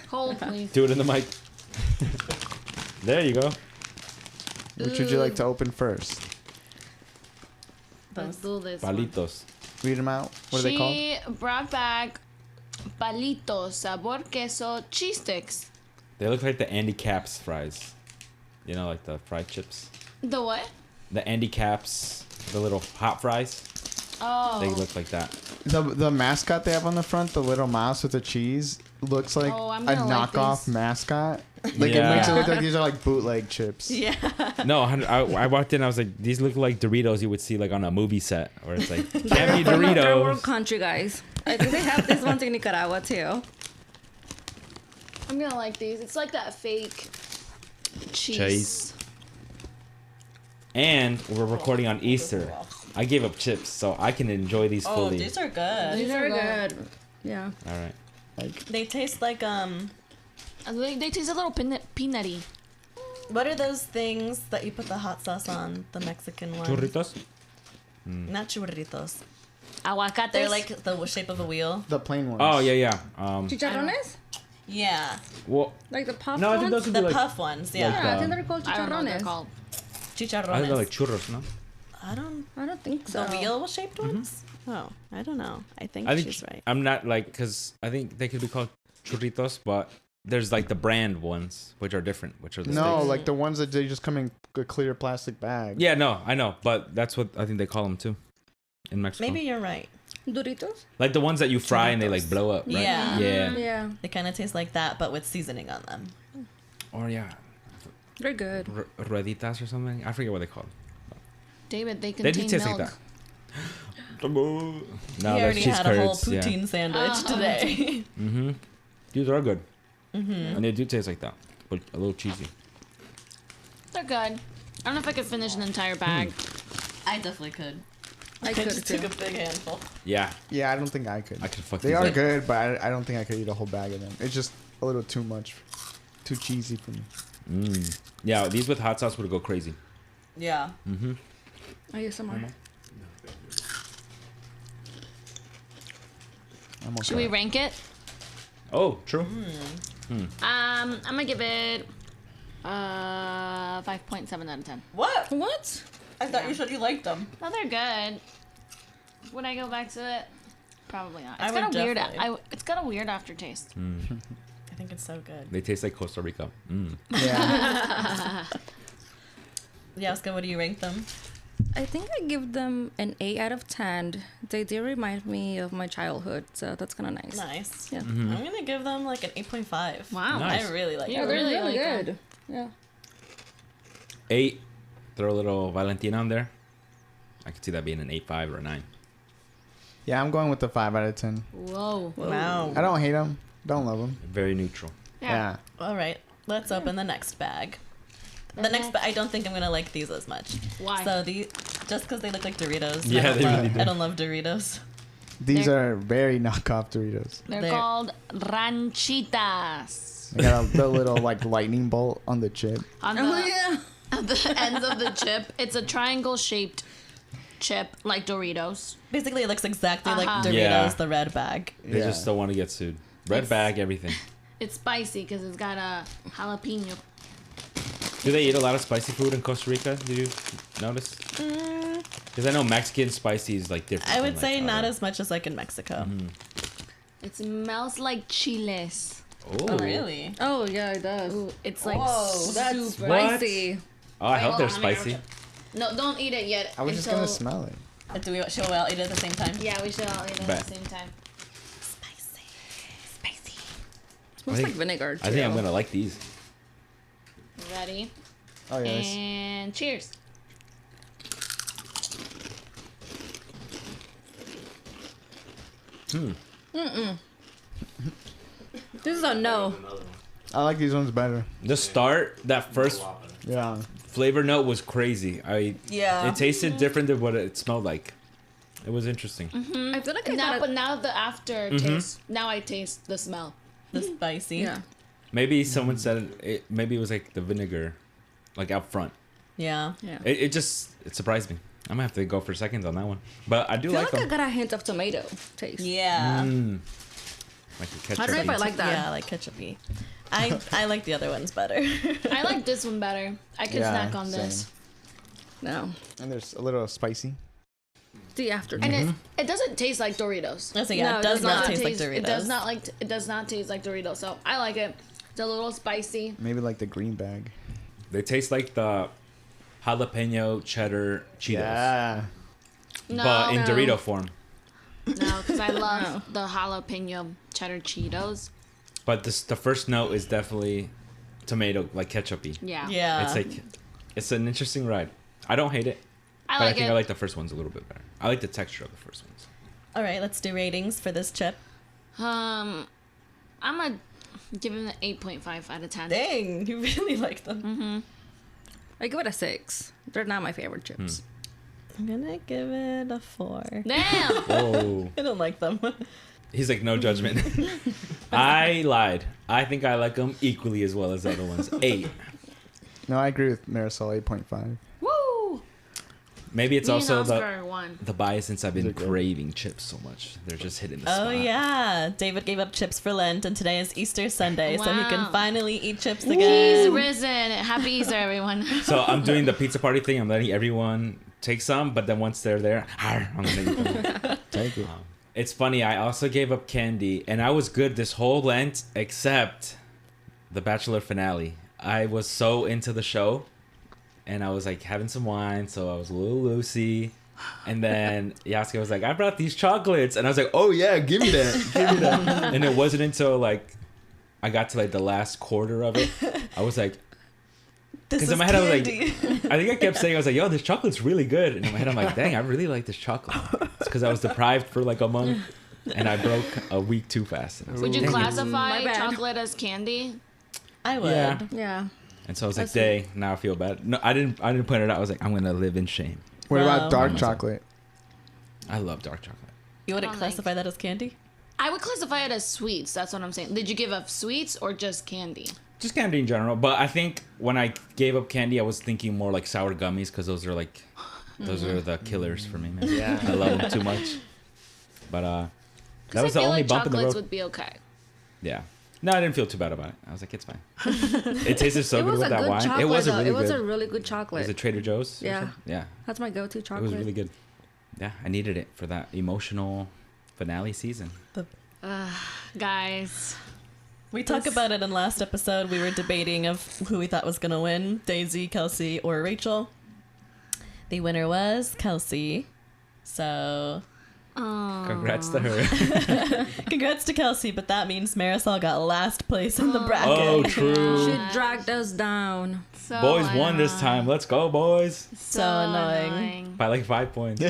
Hold, please. Do it in the mic. There you go. Which would you like to open first? Let's do this one. Palitos. Read them out. What are they called? She brought back palitos, sabor queso, cheese sticks. They look like the Andy Caps fries. You know, like the fried chips. The what? The Andy Caps, the little hot fries. Oh. They look like that. The mascot they have on the front, the little mouse with the cheese, looks like Oh, I'm a gonna like knockoff these. mascot. Like, it Yeah. makes it look like these are like bootleg chips. yeah. No, I walked in. I was like, these look like Doritos you would see like on a movie set, where it's like can't be From a third world Doritos. country, guys. I think they have these ones in Nicaragua too. I'm gonna like these. It's like that fake cheese. Cheese. And we're recording on Easter. I gave up chips, so I can enjoy these Oh, fully. these are good. These are good. good. Yeah. All right. Like, They taste like They taste a little peanutty. what are those things that you put the hot sauce on? The Mexican one. Churritos. Not churritos. Aguacates. They're like the shape of a wheel. the plain ones. Oh yeah. Chicharrones? Yeah. Well, Like the puff no, I ones? think those would The be like. puff ones. like, Yeah. Yeah, I think they're called I don't know what they're chicharrones. called. Chicharrones. I think they're like churros, no? I don't. I don't think The so. wheel shaped ones? Oh, I don't know. I think I think she's right. I'm not like because I think they could be called churritos, but there's like the brand ones which are different, which are the No, sticks. like the ones that they just come in a clear plastic bag. Yeah, no, I know, but that's what I think they call them too in Mexico. Maybe you're right. Doritos? Like the ones that you fry and they like Churritos. blow up, right? Yeah. Yeah. Yeah. They kind of taste like that, but with seasoning on them. Or yeah, They're good. rueditas or something. I forget what they call them. David, they They contain do taste milk. like that. No, he that's already cheese had a whole curds. Yeah. poutine sandwich today. Mm-hmm. These are good. And they do taste like that, but a little cheesy. They're good. I don't know if I could finish an entire bag. I definitely could. I I could just too. took a big handful. Yeah, Yeah, I don't think I could. I could fuck They these are up. good, but I don't think I could eat a whole bag of them. It's just a little too much. Too cheesy for me. Yeah, these with hot sauce would go crazy. Yeah. I use some more. I'm okay. Should we rank it? Oh, true. I'm gonna give it 5.7 out of 10. What? What? I thought you said you liked them. No, they're good. Would I go back to it? Probably not. I It's got a would weird. definitely. It's got a weird aftertaste. I think it's so good. They taste like Costa Rica. Yeah. Yahoska, what do you rank them? I think I give them an 8 out of 10. They do remind me of my childhood, so that's kind of nice. Nice. Yeah. I'm gonna give them like an 8.5. Wow. Nice. I really like Yeah, them. They're really really like good. Yeah. 8. Throw a little Valentina on there. I could see that being an 8.5 or a 9. Yeah, I'm going with the 5 out of 10. Whoa. Wow. I don't hate them. Don't love them. Very neutral. Yeah. All right, let's open the next bag. The next bag, I don't think I'm gonna like these as much. Why? So just because they look like Doritos. Yeah, I don't they love, really do. I don't love Doritos. These They're- are very knockoff Doritos. They're They're- called ranchitas. They got the little like lightning bolt on the chip. On the, Oh, yeah. at the ends of the chip, it's a triangle-shaped chip like Doritos. Basically, it looks exactly like Uh-huh. Doritos, Yeah. the red bag. They Yeah. just don't want to get sued. Red It's- bag, everything. It's spicy because it's got a jalapeno. Do they eat a lot of spicy food in Costa Rica? Did you notice? Because I know Mexican spicy is like different. I would from, say like, not as much as like in Mexico. It smells like chiles. Oh, Really? Oh yeah, it does. Ooh, it's like Whoa, That's super. What? spicy. Oh, I hope Well, they're I mean, spicy. No, don't eat it yet. I was just until- gonna smell it. Should we all eat it at the same time? Yeah, we should all eat it at Bet. the same time. Spicy. Spicy. Smells I like think- vinegar. I think I'm too. gonna like these. Ready? Oh yes. And cheers. This is a no. I like these ones better. The start, that first Yeah. flavor note was crazy. Yeah. It tasted different than what it smelled like. It was interesting. I feel like I Now, got but now the after taste. Now I taste the smell. The spicy. yeah. Maybe someone said it. Maybe it was like the vinegar, like out front. Yeah. Yeah. It surprised me. I'm gonna have to go for seconds on that one. But I do I feel like like I them. got a hint of tomato taste. Yeah. Like the ketchup. I don't know if I like that. Yeah, I like ketchupy. I like the other ones better. I like this one better. I can Yeah, snack on same. this. No. And there's a little spicy. The aftertaste. And it doesn't taste like Doritos. I say, yeah, No, it it does does not not taste like Doritos. It does not taste like Doritos. So I like it. It's a little spicy. Maybe like the green bag. They taste like the jalapeno cheddar Cheetos, Yeah. No, but in No. Dorito form. no, because I love the jalapeno cheddar Cheetos. But the first note is definitely tomato, like ketchupy. Yeah. Yeah. It's like it's an interesting ride. I don't hate it, I but I like think it. I like the first ones a little bit better. I like the texture of the first ones. All right, let's do ratings for this chip. I'm gonna give him an 8.5 out of 10. Dang, you really like them. I give it a 6. They're not my favorite chips. I'm gonna give it a 4. Damn. Whoa. I don't like them. He's like, no judgment. I lied. I think I like them equally as well as the other ones. 8. No, I agree with Marisol. 8.5. Woo. Maybe it's Me also and the Oscar won. bias since I've been Is it good? craving chips so much. They're just hitting the Oh spot. yeah, David gave up chips for Lent, and today is Easter Sunday, so he Wow. can finally eat chips He's again. risen. Happy Easter, everyone. So I'm doing the pizza party thing. I'm letting everyone take some, but then once they're there, I'm gonna eat them. Take it. It's funny. I also gave up candy, and I was good this whole Lent except the Bachelor finale. I was so into the show, and I was like having some wine, so I was a little loosey. And then Yahoska was like, "I brought these chocolates," and I was like, "Oh yeah, give me that, give me that." And it wasn't until like I got to like the last quarter of it, I was like, This because is in my head I was like, candy. I think I kept saying, I was like, "Yo, this chocolate's really good," and in my head I'm like, "Dang, I really like this chocolate." It's because I was deprived for like a month, and I broke a week too fast. And I was Would like, you "Dang it." classify My bad. chocolate as candy? I would. Yeah. Yeah. And so I was like, That's "Dang, now I feel bad." No, I didn't point it out. I was like, "I'm gonna live in shame." What Wow. about dark chocolate? I love dark chocolate. You wouldn't I don't classify that as candy? I would classify it as sweets. That's what I'm saying. Did you give up sweets or just candy? Just candy in general, but I think when I gave up candy, I was thinking more like sour gummies because those are like, those are the killers for me, man. Yeah. I love them too much. But that Because was I the feel only like bump in the chocolates road. would be okay. Yeah. No, I didn't feel too bad about it. I was like, it's fine. It tasted so it good was with a that good wine. chocolate. It was a though. really It was good. a really good chocolate. Was it Trader Joe's? or Yeah. something? Yeah. That's my go-to It chocolate. was really good. Yeah, I needed it for that emotional finale season. Guys, We talked about it in last episode. We were debating of who we thought was going to win, Daisy, Kelsey, or Rachel. The winner was Kelsey. So Congrats to her. congrats to Kelsey, but that means Marisol got last place in the bracket. Oh, true. She dragged us down. so Boys won this annoying. time. Let's go, boys. So annoying. By like 5 points.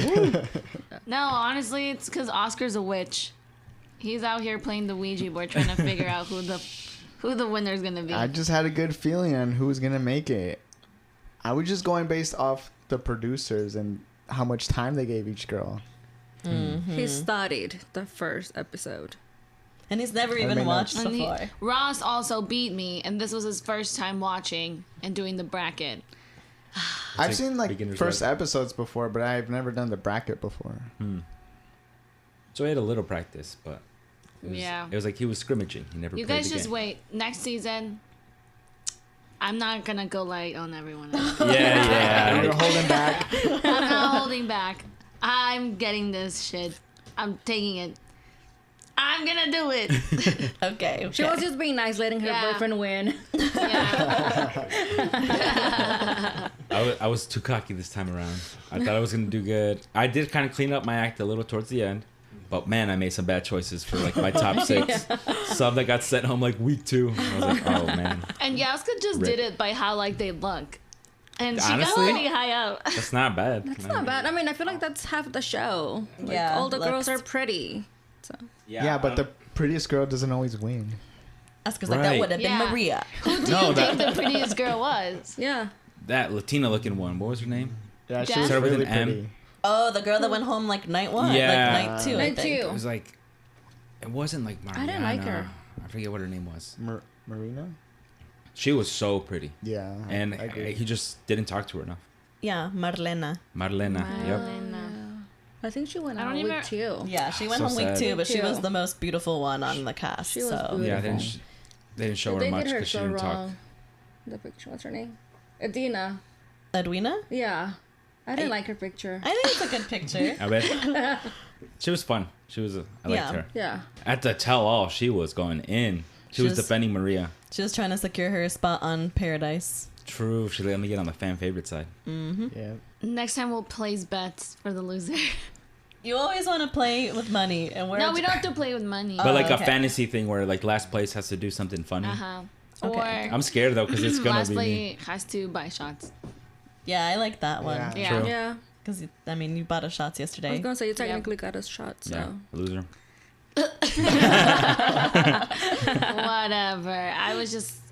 No, honestly, it's because Oscar's a witch. He's out here playing the Ouija board, trying to figure out who the winner's gonna be. I just had a good feeling on who was gonna make it. I was just going based off the producers and how much time they gave each girl. He studied the first episode. And he's never That even made no watched And before. Ross also beat me, and this was his first time watching and doing the bracket. I've like seen like beginner's first luck. episodes before, but I've never done the bracket before. So he had a little practice, but it was, Yeah. it was like he was scrimmaging. He never You played guys the just game. wait. Next season, I'm not gonna go light on everyone. Yeah. You're holding back. I'm not holding back. I'm getting this shit. I'm taking it. I'm gonna do it. Okay. She was just being nice, letting her Yeah. boyfriend win. Yeah. I was too cocky this time around. I thought I was gonna do good. I did kind of clean up my act a little towards the end, but man, I made some bad choices for like my top 6. Some that got sent home like week 2. I was like, oh man, And Yahoska just Rip. did it by how like they look. And she got Honestly? pretty high up. that's not bad. It's not bad. I mean, I feel like that's half the show. Like, Yeah, all the girls looks. are pretty. So Yeah, but the prettiest girl doesn't always win. That's because like that Right. would have been Yeah. Maria. Who do No, you that- think the prettiest girl was? yeah, that Latina looking one. What was her name? Yeah, she Dad? was Start with really an M. pretty. Oh, the girl that went home like night 1, Yeah. like night 2, I Night think. two. It was like, it wasn't like Mariana. didn't like her. I forget what her name was. Marina? She was so pretty, Yeah. and I agree. he just didn't talk to her enough. Yeah, Marlena. Marlena. Yep. I think she went I out don't week even- 2. Yeah, she went So home week sad. 2, but she Week two. was the most beautiful one on the cast. She was so beautiful. Yeah, they didn't show her They much did her because she so didn't talk. wrong. The picture, what's her name? Edina. Edwina? Yeah, I didn't like her picture. I think it's a good picture. I bet. She was fun. She was. I liked Yeah. her. Yeah, At the tell-all, she was going in. She was Just- defending Maria. She was trying to secure her spot on Paradise. True. She let me get on the fan favorite side. Yeah. Next time we'll place bets for the loser. You always want to play with money, and we're No, we don't have to play with money. But like okay. a fantasy thing where like last place has to do something funny. Uh-huh. Okay. Or I'm scared though because it's gonna last be me. play has to buy shots. Yeah, I like that one. Yeah. Yeah. True. yeah. Because, I mean, you bought us shots I was yesterday. gonna say you technically got a shot, so. Yeah, loser. Whatever.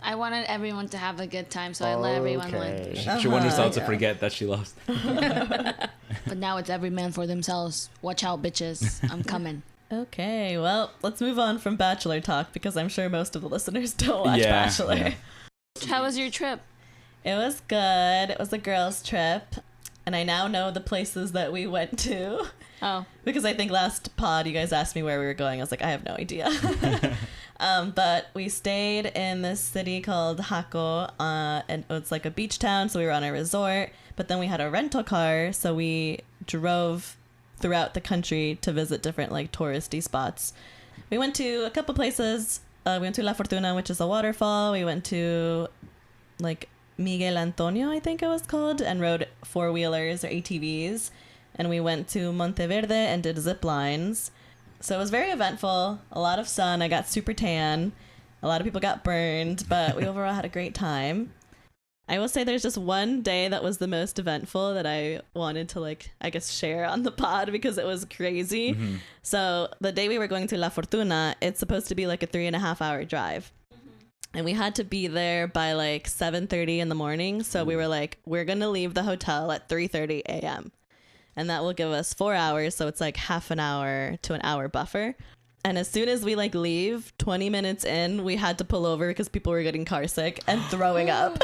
I wanted everyone to have a good time, so I let everyone Okay. win. She wanted herself to yeah. forget that she lost. But now it's every man for themselves. Watch out, bitches. I'm coming. Okay, well, let's move on from Bachelor talk because I'm sure most of the listeners don't watch Yeah, Bachelor. yeah. How was your trip? It was good. It was a girls' trip. And I now know the places that we went to. Oh. Because I think last pod you guys asked me where we were going. I was like, I have no idea. But we stayed in this city called Hako, and it's like a beach town, so we were on a resort. But then we had a rental car, so we drove throughout the country to visit different like touristy spots. We went to a couple places. We went to La Fortuna, which is a waterfall. We went to like Miguel Antonio, I think it was called, and rode 4-wheelers or ATVs. And we went to Monteverde and did zip lines. So it was very eventful, a lot of sun. I got super tan. A lot of people got burned, but we overall had a great time. I will say there's just one day that was the most eventful that I wanted to like, I guess, share on the pod because it was crazy. Mm-hmm. So the day we were going to La Fortuna, it's supposed to be like a 3.5-hour drive. And we had to be there by like 7:30 in the morning. So we were like, we're going to leave the hotel at 3:30 a.m. And that will give us 4 hours. So it's like half an hour to an hour buffer. And as soon as we like leave, 20 minutes in, we had to pull over because people were getting car sick and throwing up.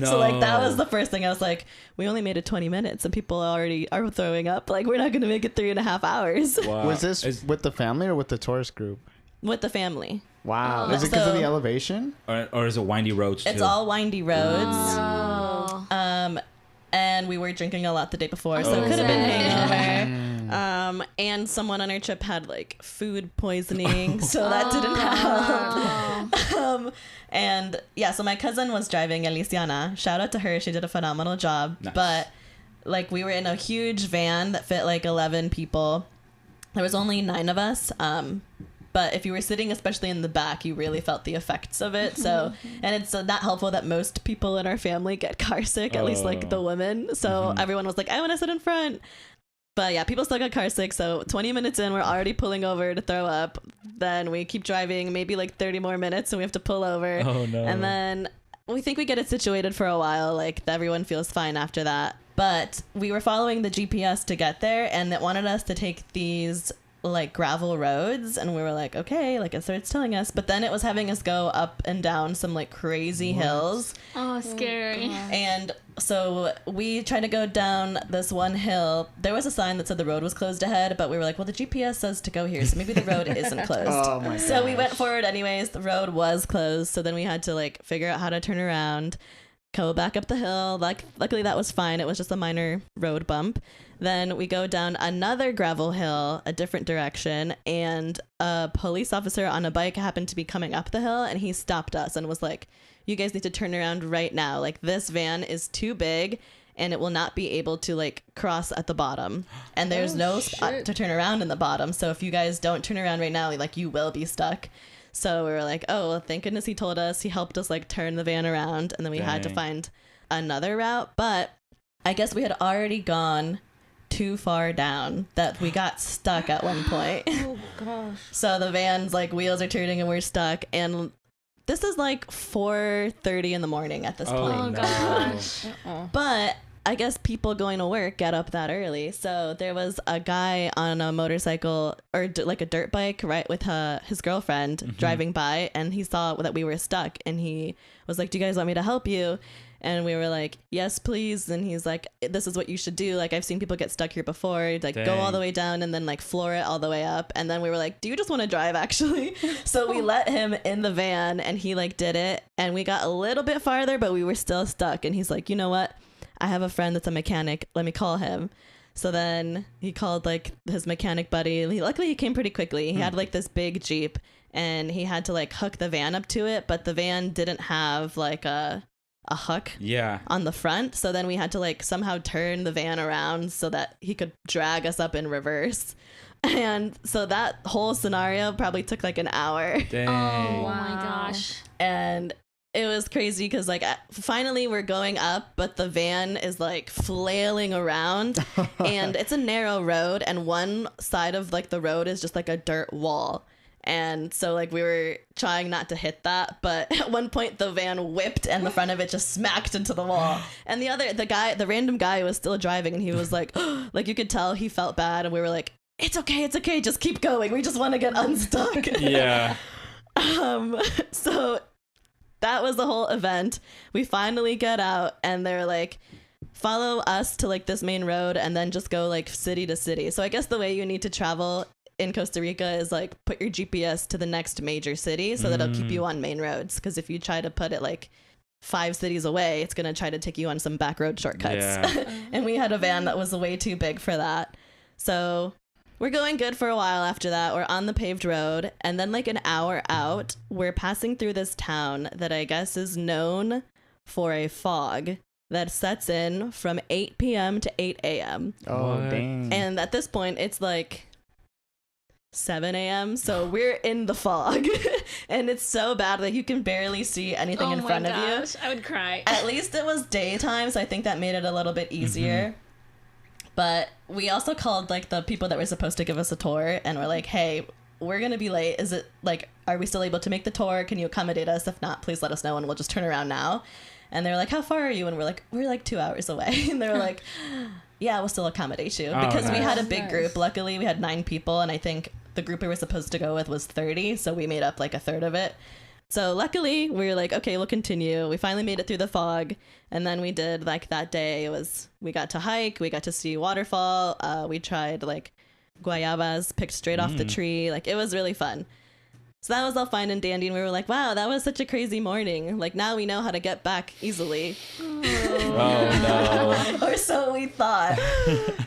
So like that was the first thing. I was like, we only made it 20 minutes and people already are throwing up. Like we're not going to make it 3.5 hours Wow. Was this with the family or with the tourist group? with the family. Wow. Oh. Is it because of So- the elevation? or is it windy roads too? It's all windy roads. Oh. And we were drinking a lot the day before, so it could have been hangover. And someone on our trip had like food poisoning, so that didn't help. And yeah, so my cousin was driving, Elisiana. Shout out to her; she did a phenomenal job. Nice. But like we were in a huge van that fit like 11 people. There was only 9 of us. But if you were sitting, especially in the back, you really felt the effects of it. So, and it's not helpful that most people in our family get car sick, at least like the women. So everyone was like, I want to sit in front. But yeah, people still got car sick. So 20 minutes in, we're already pulling over to throw up. Then we keep driving maybe like 30 more minutes and we have to pull over. Oh, no. And then we think we get it situated for a while. Like everyone feels fine after that. But we were following the GPS to get there and it wanted us to take these like gravel roads and we were like, okay, like it starts telling us, but then it was having us go up and down some like crazy hills Oh, scary. and So we tried to go down this one hill. There was a sign that said the road was closed ahead, but we were like, well, the GPS says to go here, so maybe the road isn't closed. Oh my So we went forward anyways. The road was closed, so then we had to like figure out how to turn around, go back up the hill. Like, luckily that was fine. It was just a minor road bump. Then we go down another gravel hill, a different direction, and a police officer on a bike happened to be coming up the hill, and he stopped us and was like, you guys need to turn around right now. Like, this van is too big and it will not be able to like cross at the bottom. And there's no spot to turn around in the bottom. So if you guys don't turn around right now, like, you will be stuck. So we were like, oh, well, thank goodness he told us. He helped us like turn the van around, and then we had to find another route. But I guess we had already gone too far down that we got stuck at one point. Oh gosh. So the van's like wheels are turning and we're stuck, and this is like 4:30 in the morning at this point. Oh, gosh. But I guess people going to work get up that early. So there was a guy on a motorcycle or like a dirt bike, right, with his girlfriend driving by, and he saw that we were stuck, and he was like, do you guys want me to help you? And we were like, yes, please. And he's like, this is what you should do. Like, I've seen people get stuck here before. Like, go all the way down and then like floor it all the way up. And then we were like, do you just want to drive, actually? So we let him in the van, and he like did it. And we got a little bit farther, but we were still stuck. And he's like, you know what? I have a friend that's a mechanic. Let me call him. So then he called like his mechanic buddy. Luckily, he came pretty quickly. He had like this big Jeep, and he had to like hook the van up to it. But the van didn't have like a hook on the front, so then we had to like somehow turn the van around so that he could drag us up in reverse. And so that whole scenario probably took like an hour. Dang. Oh my gosh. And it was crazy because like finally we're going up, but the van is like flailing around and it's a narrow road, and one side of like the road is just like a dirt wall. And so like we were trying not to hit that, but at one point the van whipped and the front of it just smacked into the wall. And the random guy was still driving, and he was like, like you could tell he felt bad, and we were like, it's okay, just keep going. We just want to get unstuck. Yeah. So that was the whole event. We finally get out, and they're like, follow us to like this main road and then just go like city to city. So I guess the way you need to travel in Costa Rica is like put your GPS to the next major city so that it'll keep you on main roads. Because if you try to put it like 5 cities away, it's going to try to take you on some back road shortcuts. Yeah. And we had a van that was way too big for that. So we're going good for a while after that. We're on the paved road. And then like an hour out, we're passing through this town that I guess is known for a fog that sets in from 8 p.m. to 8 a.m. Oh, What? dang. And at this point, it's like 7 a.m. So we're in the fog. And it's so bad that you can barely see anything in front of you. I would cry. At least it was daytime, so I think that made it a little bit easier. But we also called like the people that were supposed to give us a tour, and we're like, hey, we're going to be late. Is it like, are we still able to make the tour? Can you accommodate us? If not, please let us know and we'll just turn around now. And they're like, how far are you? And we're like 2 hours away. And they were like, yeah, we'll still accommodate you. Because we had a big group. Luckily, we had 9 people, and I think the group we were supposed to go with was 30. So we made up like a third of it. So luckily, we were like, okay, we'll continue. We finally made it through the fog. And then we did like that day we got to hike. We got to see waterfall. We tried like guayabas picked straight off the tree. Like, it was really fun. So that was all fine and dandy, and we were like, wow, that was such a crazy morning. Like, now we know how to get back easily. Oh, no. Or so we thought.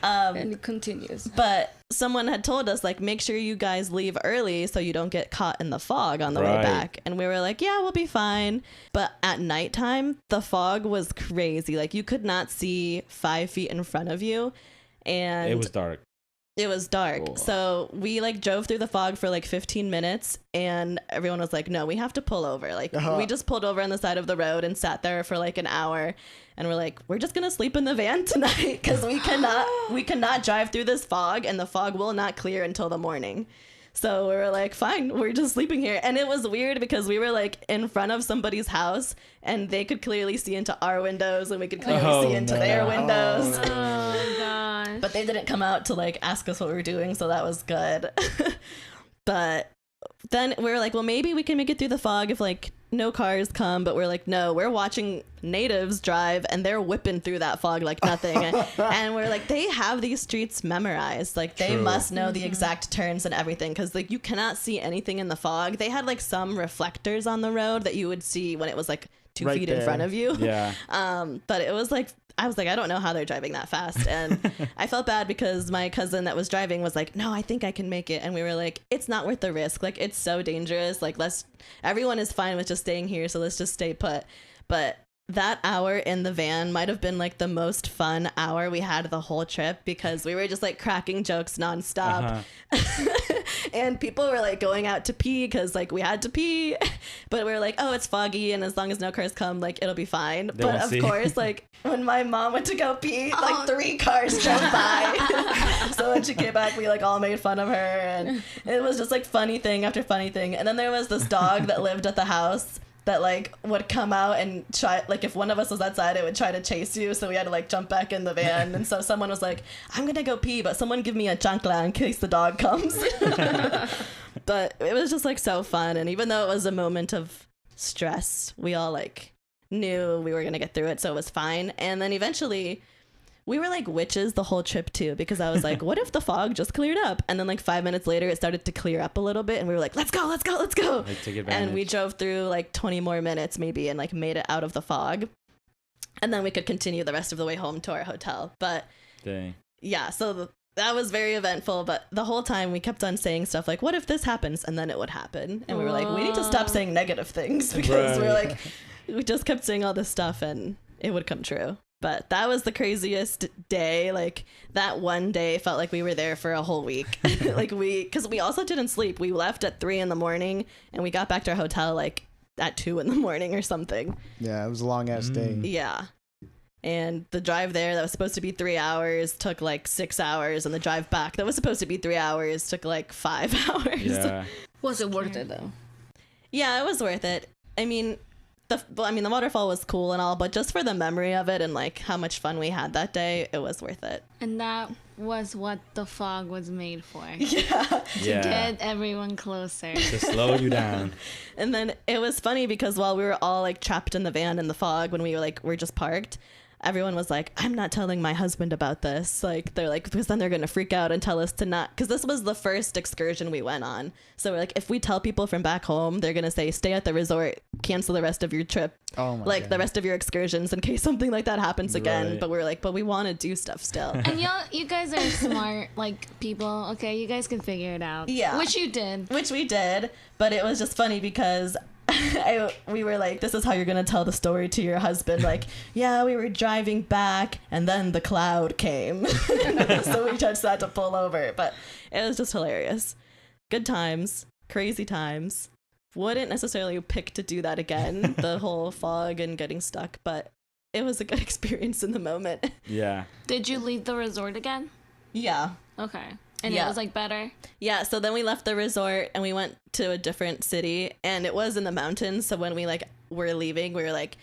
And it continues. But someone had told us, like, make sure you guys leave early so you don't get caught in the fog on the way back. And we were like, yeah, we'll be fine. But at nighttime, the fog was crazy. Like, you could not see 5 feet in front of you. And It was dark. it was dark. Cool. So we like drove through the fog for like 15 minutes, and everyone was like, no, we have to pull over. Like, we just pulled over on the side of the road and sat there for like an hour, and we're like, we're just gonna sleep in the van tonight because we cannot drive through this fog, and the fog will not clear until the morning. So we were like, fine, we're just sleeping here. And it was weird because we were like in front of somebody's house, and they could clearly see into our windows, and we could clearly see into their windows. Oh gosh. But they didn't come out to like ask us what we were doing, so that was good. But then we were like, well, maybe we can make it through the fog if like no cars come, but we're like, no, we're watching natives drive and they're whipping through that fog like nothing. And we're like, they have these streets memorized. Like they True. must know the exact turns and everything, because like you cannot see anything in the fog. They had like some reflectors on the road that you would see when it was like 2 Right feet there. in front of you. Yeah. But it was like, I was like, I don't know how they're driving that fast. And I felt bad because my cousin that was driving was like, no, I think I can make it. And we were like, it's not worth the risk. Like, it's so dangerous. Like, everyone is fine with just staying here. So let's just stay put. But that hour in the van might have been like the most fun hour we had the whole trip, because we were just like cracking jokes nonstop. And people were like going out to pee because like we had to pee, but we were like, oh, it's foggy, and as long as no cars come, like it'll be fine. They But won't of see. course, like when my mom went to go pee, like 3 cars drove by. So when she came back, we like all made fun of her, and it was just like funny thing after funny thing. And then there was this dog that lived at the house that like would come out and try, like if one of us was outside, it would try to chase you, so we had to like jump back in the van. And so someone was like, I'm gonna go pee, but someone give me a chancla in case the dog comes. But it was just like so fun, and even though it was a moment of stress, we all like knew we were gonna get through it, so it was fine. And then eventually we were like witches the whole trip too, because I was like, what if the fog just cleared up? And then like 5 minutes later it started to clear up a little bit, and we were like, let's go. Like, take advantage. And we drove through like 20 more minutes maybe, and like made it out of the fog, and then we could continue the rest of the way home to our hotel. But Dang. yeah, so that was very eventful. But the whole time we kept on saying stuff like, what if this happens? And then it would happen, and we were like, we need to stop saying negative things, because we were like, we just kept saying all this stuff and it would come true. But that was the craziest day. Like that one day felt like we were there for a whole week. Like because we also didn't sleep. We left at 3 a.m. and we got back to our hotel like at 2 a.m. or something. Yeah, it was a long ass day. Yeah. And the drive there that was supposed to be 3 hours took like 6 hours, and the drive back that was supposed to be 3 hours took like 5 hours. Yeah. Was it worth it though? Yeah, it was worth it. I mean, the waterfall was cool and all, but just for the memory of it and like how much fun we had that day, it was worth it. And that was what the fog was made for. Yeah. Yeah. Get everyone closer. To slow you down. And then it was funny because while we were all like trapped in the van in the fog, when we were just parked, everyone was like, I'm not telling my husband about this. Like, they're like, because then they're going to freak out and tell us to not, because this was the first excursion we went on. So we're like, if we tell people from back home, they're going to say, stay at the resort, cancel the rest of your trip. Oh my like God. the rest of your excursions in case something like that happens again. Right. But we're like, but we want to do stuff still. And you guys are smart, like, people. Okay, you guys can figure it out. Yeah. Which you did. Which we did, but it was just funny because we were like, this is how you're gonna tell the story to your husband. Like, yeah, we were driving back and then the cloud came. So we just had to pull over. But it was just hilarious. Good times, crazy times. Wouldn't necessarily pick to do that again, the whole fog and getting stuck, but it was a good experience in the moment. Yeah. Did you leave the resort again? Yeah. Okay. And Yeah. it was like better? Yeah, so then we left the resort and we went to a different city, and it was in the mountains. So when we were leaving, we were like,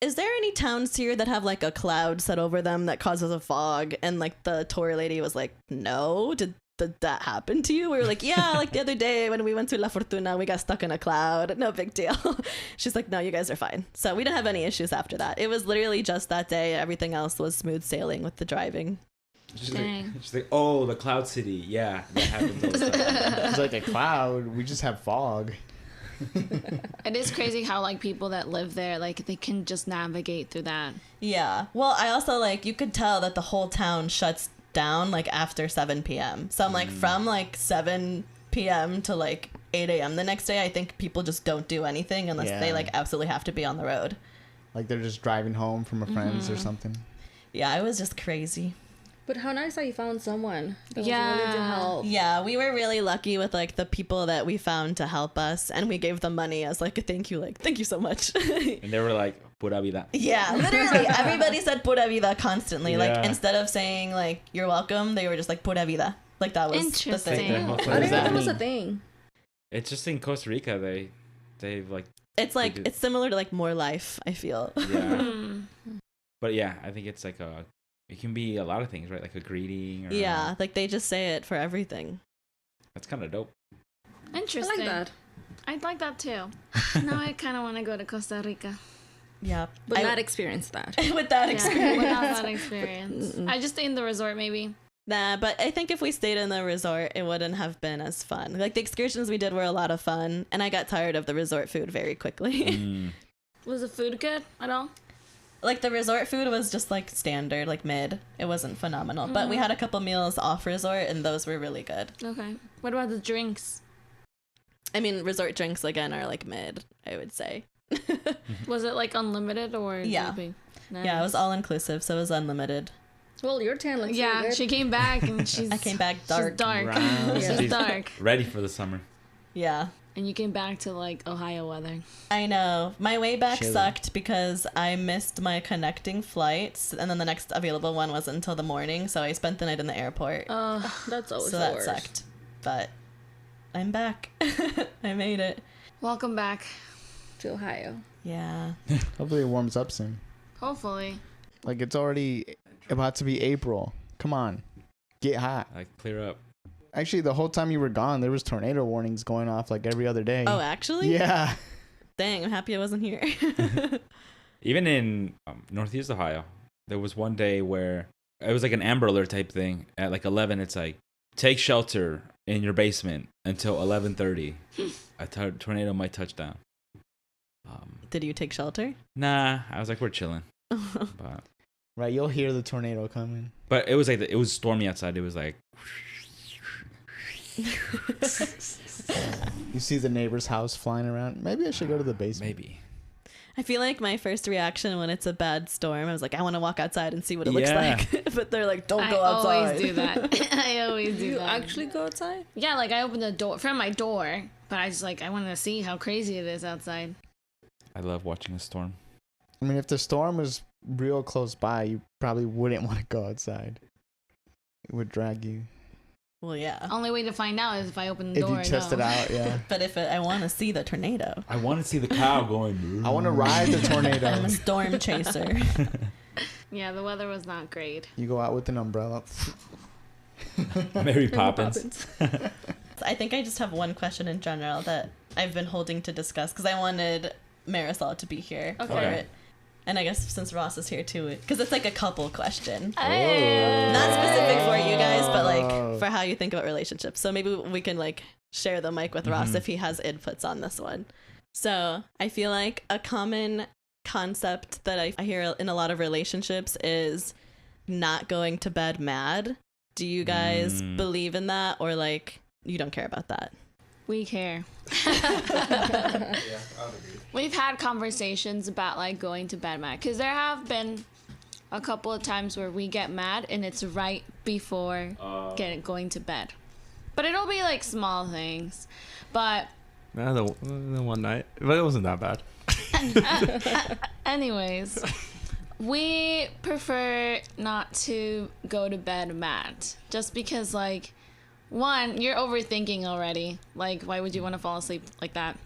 is there any towns here that have like a cloud set over them that causes a fog? And like the tour lady was like, no, did that happen to you? We were like, yeah, like the other day when we went to La Fortuna, we got stuck in a cloud. No big deal. She's like, no, you guys are fine. So we didn't have any issues after that. It was literally just that day. Everything else was smooth sailing with the driving. Dang. She's like, oh, the Cloud City. Yeah, that happens all the time. It's like a cloud. We just have fog. It is crazy how, like, people that live there, like, they can just navigate through that. Yeah. Well, I also like, you could tell that the whole town shuts down like after 7 p.m. So I'm like, from like 7 p.m. to like 8 a.m. the next day, I think people just don't do anything unless they Yeah. like absolutely have to be on the road. Like they're just driving home from a friend's Mm-hmm. or something. Yeah, it was just crazy. But how nice that you found someone that was Yeah. willing to help. Yeah, we were really lucky with like the people that we found to help us, and we gave them money as like a thank you, like thank you so much. And they were like, Pura Vida. Yeah, literally everybody said Pura Vida constantly. Like Yeah. instead of saying like you're welcome, they were just like Pura Vida. Like that was the Interesting. thing. Their whole I thing. didn't know that that was a mean? thing. It's just in Costa Rica, they've like, It's like did- it's similar to like More Life, I feel. yeah. But yeah, I think it's like it can be a lot of things, right? Like a greeting. Or Yeah, like they just say it for everything. That's kind of dope. I Interesting. like that. I'd like that too. Now I kind of want to go to Costa Rica. Yeah. But not experience that. With that experience. Without that experience. I just stay in the resort maybe. Nah, but I think if we stayed in the resort, it wouldn't have been as fun. Like, the excursions we did were a lot of fun, and I got tired of the resort food very quickly. Was the food good at all? Like, the resort food was just, like, standard, like, mid. It wasn't phenomenal. But we had a couple meals off resort, and those were really good. Okay. What about the drinks? I mean, resort drinks, again, are, like, mid, I would say. Was it, like, unlimited or? Yeah. Nice. Yeah, it was all-inclusive, so it was unlimited. Well, your tan looks really good. She came back and I came back dark. She's dark. Brown. She's dark. Ready for the summer. Yeah. And you came back to, like, Ohio weather. I know. My way back Chilly. sucked because I missed my connecting flights, and then the next available one wasn't until the morning, so I spent the night in the airport. That's always So the that worst. sucked. But I'm back. I made it. Welcome back. To Ohio. Yeah. Hopefully it warms up soon. Hopefully. Like, it's already about to be April. Come on. Get hot. Like, clear up. Actually, the whole time you were gone, there was tornado warnings going off like every other day. Oh, actually? Yeah. Dang, I'm happy I wasn't here. Even in Northeast Ohio, there was one day where it was like an Amber Alert type thing. At like 11, it's like, take shelter in your basement until 11:30. A tornado might touch down. Did you take shelter? Nah, I was like, we're chilling. But Right, you'll hear the tornado coming. it was like it was stormy outside. It was like You see the neighbor's house flying around. Maybe I should go to the basement. maybe. I feel like my first reaction when it's a bad storm, I was like, I want to walk outside and see what it looks Yeah. like. But they're like, don't I go outside. always do that. I always do You that. actually go outside? Yeah, like I opened the door from my door, but I just like I wanted to see how crazy it is outside. I love watching a storm. I mean, if the storm was real close by, you probably wouldn't want to go outside. It would drag you. Well, yeah. Only way to find out is if I open the If door. you test no. it out, yeah. But if I want to see the tornado, I want to see the cow going. I want to ride the I'm tornado. a storm chaser. Yeah, the weather was not great. You go out with an umbrella. Mary Poppins. I think I just have one question in general that I've been holding to discuss because I wanted Marisol to be here for Okay. it. And I guess since Ross is here too, because it's like a couple question. Hey. Not specific for you guys, but Oh. like for how you think about relationships. So maybe we can like share the mic with Ross if he has inputs on this one. So I feel like a common concept that I hear in a lot of relationships is not going to bed mad. Do you guys believe in that, or like you don't care about that? We care. We've had conversations about like going to bed mad because there have been a couple of times where we get mad and it's right before going to bed. But it'll be like small things. But The one night, but it wasn't that bad. anyways, we prefer not to go to bed mad just because like one, you're overthinking already. Like, why would you want to fall asleep like that?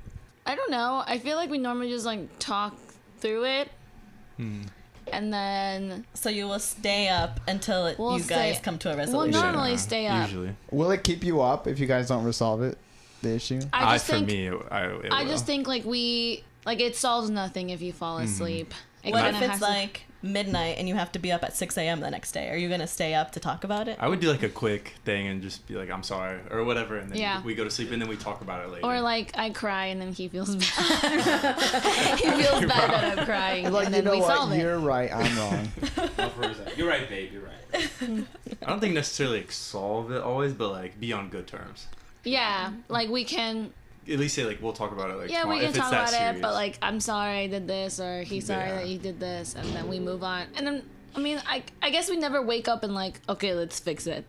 I don't know. I feel like we normally just like talk through it. And then So you will stay up until We'll you guys stay- come to a we'll resolution. normally stay up. Usually, Will it keep you up if you guys don't resolve it? The issue? I just for think me, it I will. just think like it solves nothing if you fall asleep. It What kinda if it's has to- like midnight and you have to be up at 6 a.m. the next day? Are you going to stay up to talk about it? I would do like a quick thing and just be like, I'm sorry, or whatever, and then Yeah. we go to sleep and then we talk about it later. Or like I cry and then he feels bad. He feels bad that I'm crying, Like, and you then know we solve what? it. You're right. I'm wrong. You're right, babe. You're right. I don't think necessarily like solve it always, but like be on good terms. Yeah, like we can. At least say like we'll talk about it like Yeah, tomorrow, we can if it's talk that about serious. it, but like I'm sorry I did this, or he's sorry Yeah. that you did this, and then we move on. And then I mean, I guess we never wake up and like, okay, let's fix it.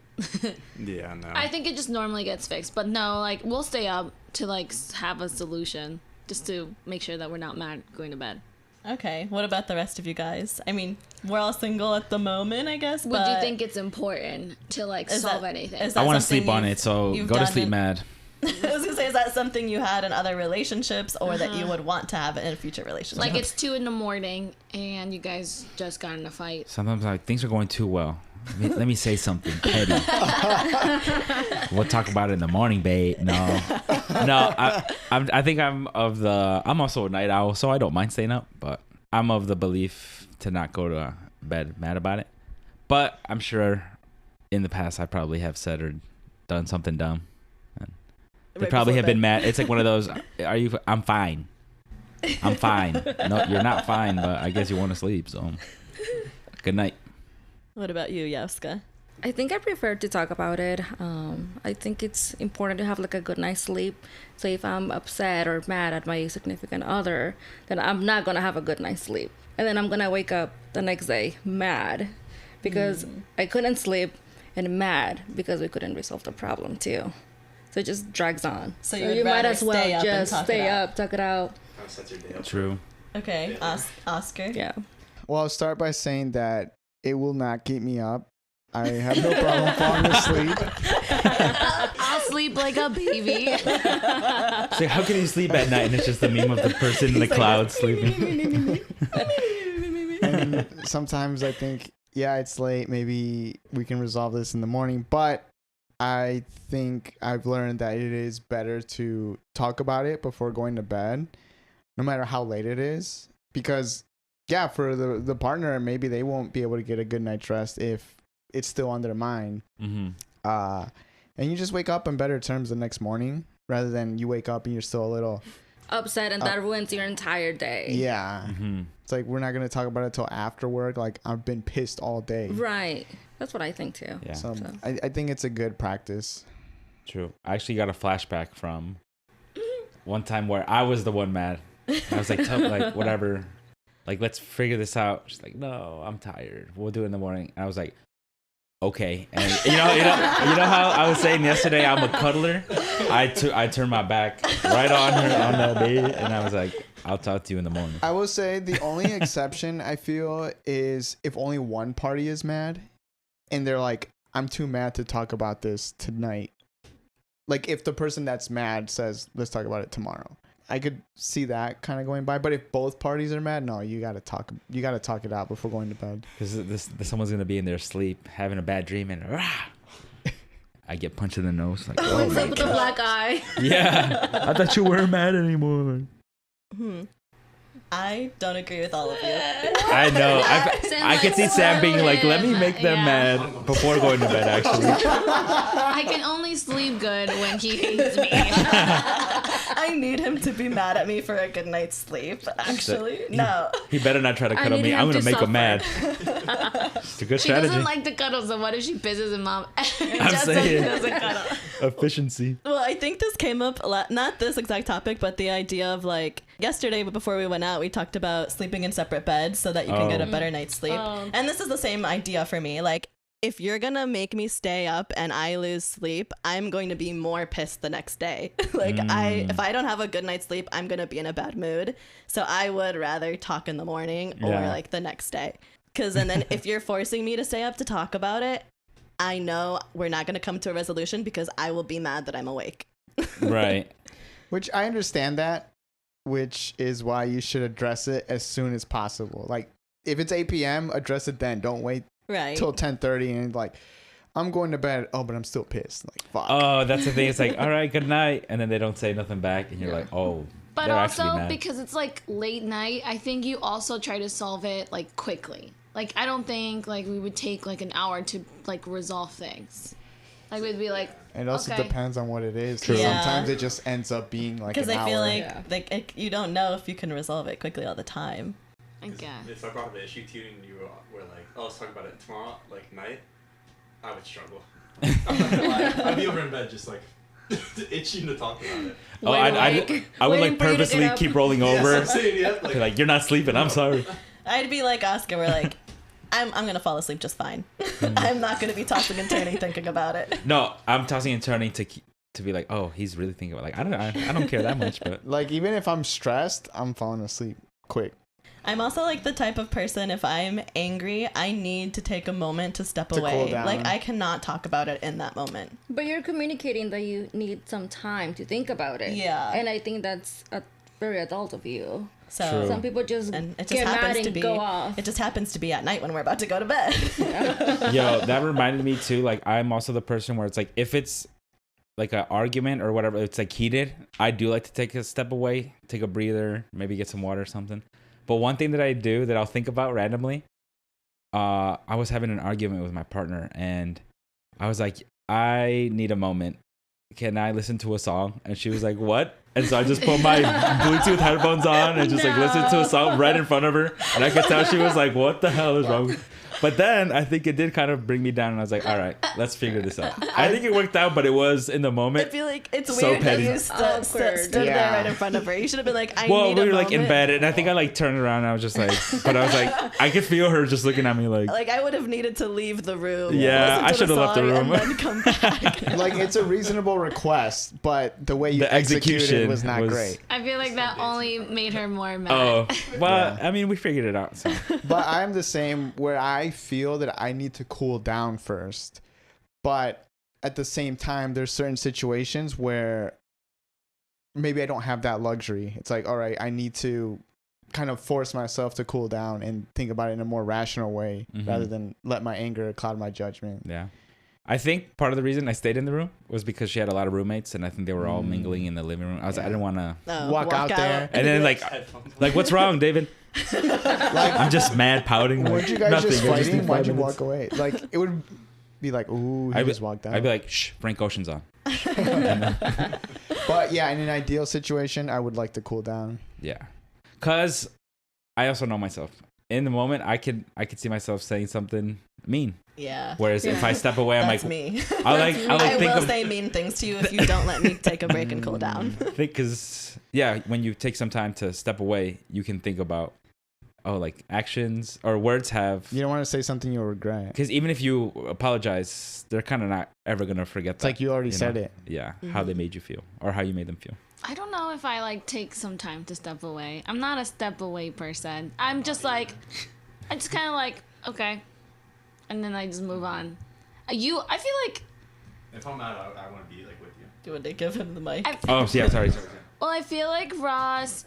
Yeah, no. I think it just normally gets fixed, but no, like we'll stay up to like have a solution just to make sure that we're not mad going to bed. Okay. What about the rest of you guys? I mean, we're all single at the moment, I guess. Would but you think it's important to like is solve that- anything? is that I want to something sleep on you've- it, so you've go to done sleep in- mad. I was gonna say, is that something you had in other relationships, or that you would want to have in a future relationship? Like it's 2 a.m. and you guys just got in a fight. Sometimes like things are going too well. Let me say something petty. We'll talk about it in the morning, babe. No. I think I'm also a night owl, so I don't mind staying up. But I'm of the belief to not go to bed mad about it. But I'm sure in the past I probably have said or done something dumb. They probably have been mad. It's like one of those. I'm fine. I'm fine. No, you're not fine, but I guess you want to sleep. So, good night. What about you, Yahoska? I think I prefer to talk about it. I think it's important to have like a good night's sleep. So if I'm upset or mad at my significant other, then I'm not gonna have a good night's sleep, and then I'm gonna wake up the next day mad because I couldn't sleep, and mad because we couldn't resolve the problem too. So it just drags on. So you might as well just stay up. up, talk it out. Sets your day up. True. Okay, Oscar. Yeah. Well, I'll start by saying that it will not keep me up. I have no problem falling asleep. I'll sleep like a baby. So how can you sleep at night and it's just the meme of the person in the clouds sleeping? And sometimes I think, yeah, it's late. Maybe we can resolve this in the morning. But I think I've learned that it is better to talk about it before going to bed, no matter how late it is. Because, yeah, for the partner, maybe they won't be able to get a good night's rest if it's still on their mind. Mm-hmm. And you just wake up on better terms the next morning rather than you wake up and you're still a little Upset, and that ruins your entire day. Yeah. Mm-hmm. It's like we're not going to talk about it till after work. Like, I've been pissed all day. Right. That's what I think too. Yeah. So I think it's a good practice. True. I actually got a flashback from one time where I was the one mad. I was like, whatever. Like, let's figure this out. She's like, no, I'm tired. We'll do it in the morning. And I was like, okay. And you know how I was saying yesterday I'm a cuddler? I turned my back right on her on that bed, and I was like, I'll talk to you in the morning. I will say the only exception I feel is if only one party is mad and they're like, I'm too mad to talk about this tonight. Like, if the person that's mad says, let's talk about it tomorrow. I could see that kind of going by, but if both parties are mad, no, you gotta talk it out before going to bed. Because someone's gonna be in their sleep having a bad dream, and I get punched in the nose. Like, oh Wakes my up with a God. black eye. Yeah, I thought you weren't mad anymore. I don't agree with all of you. I know. I could see Sam being like, let me make them mad before going to bed, actually. I can only sleep good when he hates me. I need him to be mad at me for a good night's sleep, actually. No. He better not try to I cuddle need me. him I'm going to to make him suffer. mad. It's a good She strategy. doesn't like to cuddle, so what if she pisses him off? I'm Just saying. doesn't cuddle. Efficiency. Well, I think this came up a lot, not this exact topic, but the idea of like yesterday before we went out, we talked about sleeping in separate beds so that you can get a better night's sleep. Oh. And this is the same idea for me. Like, if you're gonna make me stay up and I lose sleep, I'm going to be more pissed the next day. Like, if I don't have a good night's sleep, I'm gonna be in a bad mood. So I would rather talk in the morning or like the next day. And then if you're forcing me to stay up to talk about it, I know we're not gonna come to a resolution because I will be mad that I'm awake. Right. Which I understand that, which is why you should address it as soon as possible. Like, if it's 8 p.m., address it then. Don't wait Right. till 10:30 and like, I'm going to bed. Oh, but I'm still pissed. Like, fuck. Oh, that's the thing. It's like, all right, good night. And then they don't say nothing back. And you're like, oh, But they're actually also, mad. because it's like late night, I think you also try to solve it like quickly. Like, I don't think like we would take like an hour to like resolve things. Like, we'd be like, It also okay. depends on what it is. True. Yeah. Sometimes it just ends up being like Because an I hour. feel like Yeah. you don't know if you can resolve it quickly all the time. I guess. If I brought up an issue to you and you were like, oh, let's talk about it tomorrow, like night, I would struggle. I'm not gonna lie. I'd be over in bed just like itching to talk about it. Oh, I would like purposely keep rolling over. Yes, I'm saying, yeah, Like, you're not sleeping. I'm sorry. I'd be like Oscar, we're like, I'm gonna fall asleep just fine. I'm not gonna be tossing and turning thinking about it. No, I'm tossing and turning to be like, oh, he's really thinking about it. Like, I don't care that much, but Like, even if I'm stressed, I'm falling asleep quick. I'm also like the type of person, if I'm angry, I need to take a moment to step To cool away. down. Like, I cannot talk about it in that moment. But you're communicating that you need some time to think about it. Yeah. And I think that's a very adult of you. So True. Some people just and it just get mad happens to and be go off. it just happens to be at night when we're about to go to bed. Yo, that reminded me too. Like, I'm also the person where it's like, if it's like an argument or whatever, it's like heated, I do like to take a step away, take a breather, maybe get some water or something. But one thing that I do that I'll think about randomly, I was having an argument with my partner and I was like, I need a moment. Can I listen to a song? And she was like, what? And so I just put my Bluetooth headphones on and just like listen to a song right in front of her. And I could tell she was like, what the hell is wrong? But then I think it did kind of bring me down and I was like, all right, let's figure this out. I think it worked out, but it was in the I moment. feel like it's So weird petty. that you stood Awkward. there right in front of her. You should have been like, I Well, need we a were like in moment. bed and I think I like turned around and I was just like, but I was like, I could feel her just looking at me like, Like I would have needed to leave the room. Yeah, listen I to should have left the song, room. and then come back. Like, it's a reasonable request, but the way you The executed execution was not was- great. I feel like that only made her more mad. oh, well, Yeah. I mean, we figured it out. So. But I'm the same where I feel that I need to cool down first. But at the same time, there's certain situations where maybe I don't have that luxury. It's like, all right, I need to kind of force myself to cool down and think about it in a more rational way Mhm. rather than let my anger cloud my judgment. Yeah. I think part of the reason I stayed in the room was because she had a lot of roommates and I think they were all mingling in the living room. I was like, I didn't want to. No, Walk out there. And then like, what's wrong, David? I'm just mad pouting. Weren't like, you guys nothing. just I fighting? need Why'd 5 you minutes. walk away? Like, it would be like, ooh, he just walked out. I'd be like, shh, Frank Ocean's on. But yeah, in an ideal situation, I would like to cool down. Yeah. Cause I also know myself. In the moment, I could see myself saying something mean. Yeah. Whereas if I step away, I'm That's like, me. I I think will of say mean things to you if you don't let me take a break and cool down. think because yeah, when you take some time to step away, you can think about like actions or words have. You don't want to say something you'll regret. Because even if you apologize, they're kind of not ever gonna forget. It's like you already said know? it. Yeah, how they made you feel or how you made them feel. I don't know if I like take some time to step away. I'm not a step away person. I'm just like, I just kind of like, okay. And then I just move on. I feel like, If I'm mad, I want to be like with you. Do you want to give him the mic? Oh, yeah, sorry. well, I feel like Ross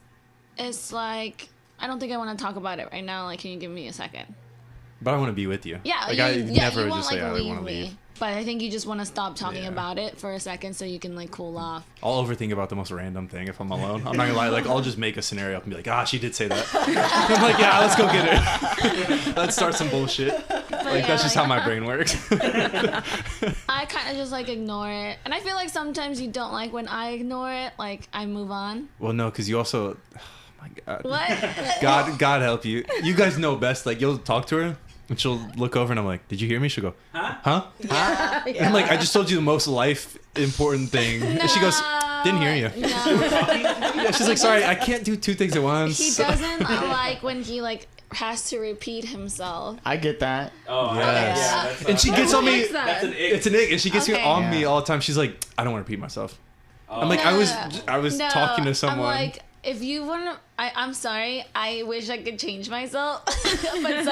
is like, I don't think I want to talk about it right now. Like, can you give me a second? But I want to be with you. Yeah, Like, you, I yeah, never you won't just like say I leave want to me. leave. But I think you just want to stop talking Yeah. about it for a second so you can like cool off. I'll overthink about the most random thing if I'm alone. I'm not gonna lie. Like, I'll just make a scenario up and be like, she did say that. I'm like, yeah, let's go get her. Let's start some bullshit. Like, that's just how my brain works. I kind of just like ignore it. And I feel like sometimes you don't like when I ignore it. Like, I move on. Well, no, because you also, oh my God. What? God help you. You guys know best. Like, you'll talk to her and she'll look over and I'm like, did you hear me? She'll go, huh? And I'm like, I just told you the most life important thing. And she goes, didn't hear you. No. Yeah, she's like, sorry, I can't do two things at once. He doesn't like when he like has to repeat himself. I get that. Oh, Yes. And she gets on me. That's an It's an ick, and she gets me Okay. on me Yeah. all the time. She's like, I don't want to repeat myself. I'm like, I was No, talking to someone. I'm like, if you want to, I'm sorry. I wish I could change myself. But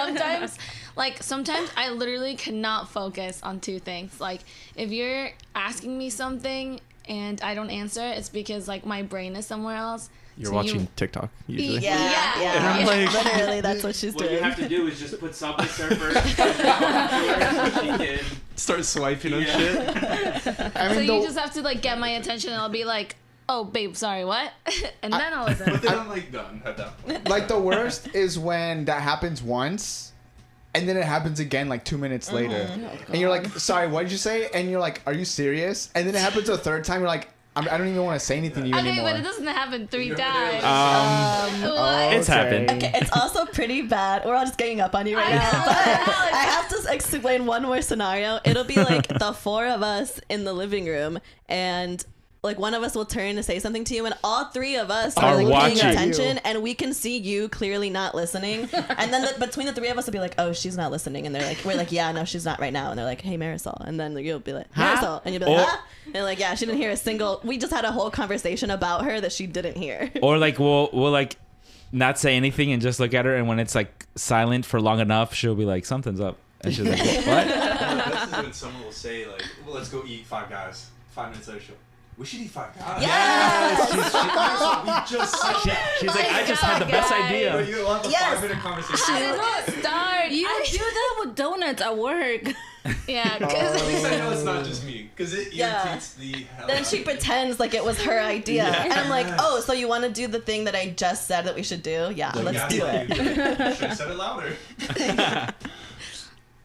sometimes I literally cannot focus on two things. Like, if you're asking me something and I don't answer, it's because like my brain is somewhere else. You're So watching TikTok usually. Yeah. And I'm like, Literally, that's what she's doing. to do is just put Subway Surfer. She can. Start swiping on shit. I So mean, you just have to like get my attention and I'll be like, oh babe, sorry, what? And then I'll listen. Then I'm like done at that point. like the worst is when that happens once and then it happens again like 2 minutes later. And you're like, sorry, what did you say? And you're like, are you serious? And then it happens a third time. You're like, I don't even want to say anything to you Okay, anymore. but it doesn't happen 3 times. Oh, It's happened. Okay, it's also pretty bad. We're all just ganging up on you right now. But I have to explain one more scenario. It'll be like the four of us in the living room, and like one of us will turn to say something to you, and all three of us are like watching. paying attention, and we can see you clearly not listening. And then between the three of us, will be like, "Oh, she's not listening," and we're like, "Yeah, no, she's not right now." And they're like, "Hey, Marisol," and then you'll be like, "Marisol," and you'll be like, "Huh?" And like, "Yeah, she didn't hear a single." We just had a whole conversation about her that she didn't hear. Or like we'll like not say anything and just look at her, and when it's like silent for long enough, she'll be like, something's up, and she's like, what? The best is when someone will say like, well, let's go eat Five Guys. 5 minutes later, she'll, We should eat $5. Yes! She's like, I just had the best idea. You want the Yes. 5-minute conversation? Start. You do that with donuts at work. Yeah, At because least I know it's not just me, because it Yeah. irritates the hell Then out she of me. pretends like it was her idea. Yeah. And I'm like, oh, so you want to do the thing that I just said that we should do? Yeah, Like, let's do it. Should have said it louder.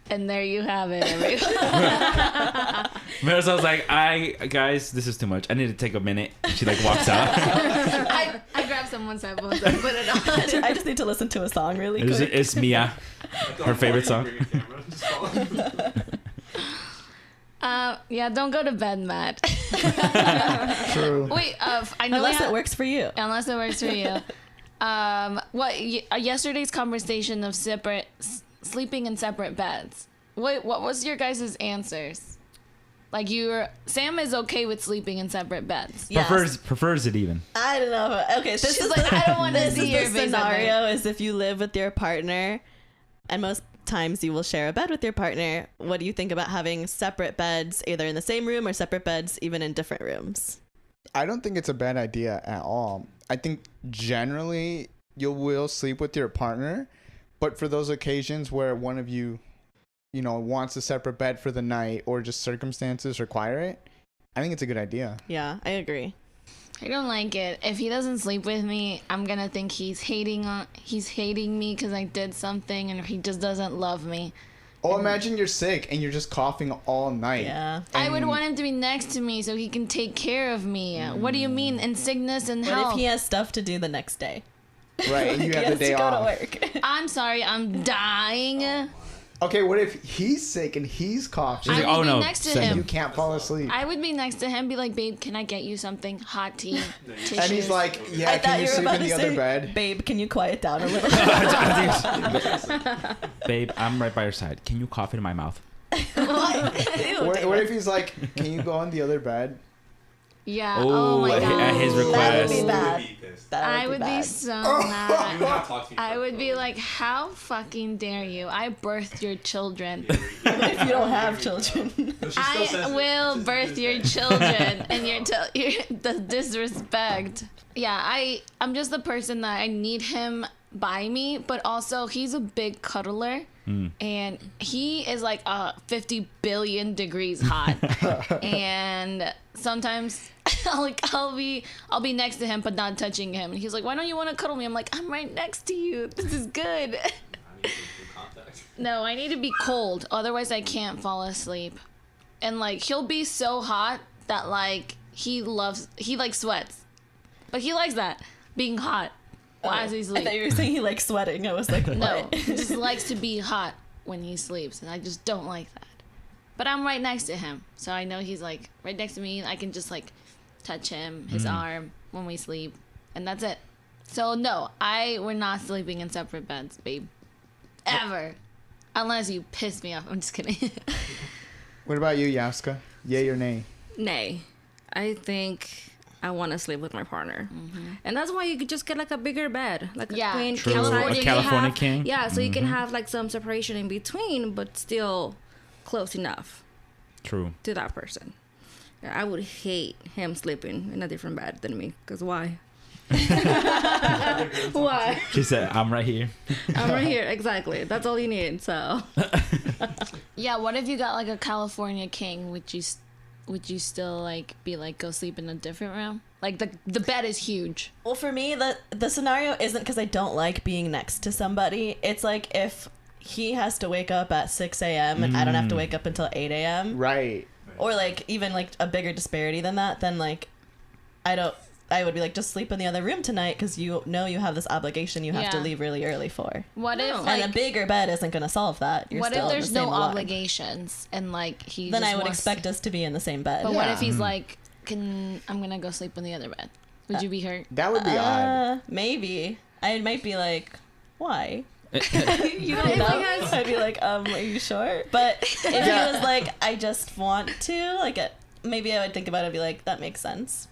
and there you have it, everyone. Marisol's like, guys, this is too much. I need to take a minute. She like walks out. I grabbed someone's headphones and put it on. I just need to listen to a song really quick. It's Mia. Her favorite song. Yeah, don't go to bed, Matt. True. Wait, I know Unless it works for you. Unless it works for you. Yesterday's conversation of sleeping in separate beds. What was your guys' answers? Like Sam is okay with sleeping in separate beds. Yes. Prefers it even. I don't know. Okay, this She's is like, I don't want to this see is your the face at night. scenario is if you live with your partner, and most times you will share a bed with your partner. What do you think about having separate beds, either in the same room or separate beds, even in different rooms? I don't think it's a bad idea at all. I think generally you will sleep with your partner, but for those occasions where one of you, wants a separate bed for the night or just circumstances require it, I think it's a good idea. Yeah, I agree. I don't like it. If he doesn't sleep with me, I'm gonna think he's hating me because I did something, and he just doesn't love me. Oh, imagine you're sick and you're just coughing all night. Yeah. I would And- want him to be next to me so he can take care of me. What do you mean, in sickness and What health? if he has stuff to do the next day? Right, and you He have the has day to go off. to work. I'm sorry, I'm dying. Okay, what if he's sick and he's coughing? I like, would oh, be no, next to send and him. you can't fall asleep. I would be next to him, be like, babe, can I get you something? Hot tea, tissues. And he's like, yeah, I thought can you you were sleep about in to the say, other bed? babe, can you quiet down a little? Babe, I'm right by your side. Can you cough into my mouth? What if he's like, can you go on the other bed? Yeah. Oh, Oh my at god. his That would request. be bad. Be pissed. That I would be bad. so You would mad. not talk to me. I would be like, how fucking dare you? I birthed your children. If you don't have children. No, she still says I it. will Just birth this your day. children, and you're the disrespect. Yeah, I'm just the person that I need him by me, but also he's a big cuddler, and he is like 50 billion degrees hot, and sometimes I'll be next to him but not touching him, and he's like, why don't you want to cuddle me? I'm like, I'm right next to you. This is good. I need to do contact. No, I need to be cold, otherwise I can't fall asleep. And like he'll be so hot that like he like sweats, but he likes that being hot as he I sleeps. thought you were saying he likes sweating. I was like, what? No, he just likes to be hot when he sleeps, and I just don't like that. But I'm right next to him, so I know he's like right next to me. I can just like touch him, his arm when we sleep, and that's it. So no, we're not sleeping in separate beds, babe, ever, unless you piss me off. I'm just kidding. What about you, Yahoska? Yay or nay? Nay. I think I want to sleep with my partner. And that's why you could just get like a bigger bed. Like a Yeah. queen True. king size. California You king. can California have- king. Yeah, so you can have like some separation in between, but still close enough True. to that person. Yeah, I would hate him sleeping in a different bed than me. Because why? Why? She said, I'm right here. I'm right here. Exactly. That's all you need. So Yeah, what if you got like a California king? Would you still like be like go sleep in a different room? Like the bed is huge. Well, for me, the scenario isn't because I don't like being next to somebody. It's like if he has to wake up at 6 a.m. and I don't have to wake up until 8 a.m. Right. Or like even like a bigger disparity than that, then like I would be like, just sleep in the other room tonight because you know you have this obligation you have to Yeah. leave really early for. What if No. And like a bigger bed isn't going to solve that. You're what still if in there's the no same log. obligations and like he Then just I would wants- expect us to be in the same bed. But what Yeah. if he's like, I'm gonna go sleep in the other bed? Would you be hurt? That would be odd. Maybe. I might be like, why? You If don't he know. has- I'd be like, are you sure? But if Yeah. he was like, I just want to, like, maybe I would think about it and be like, that makes sense.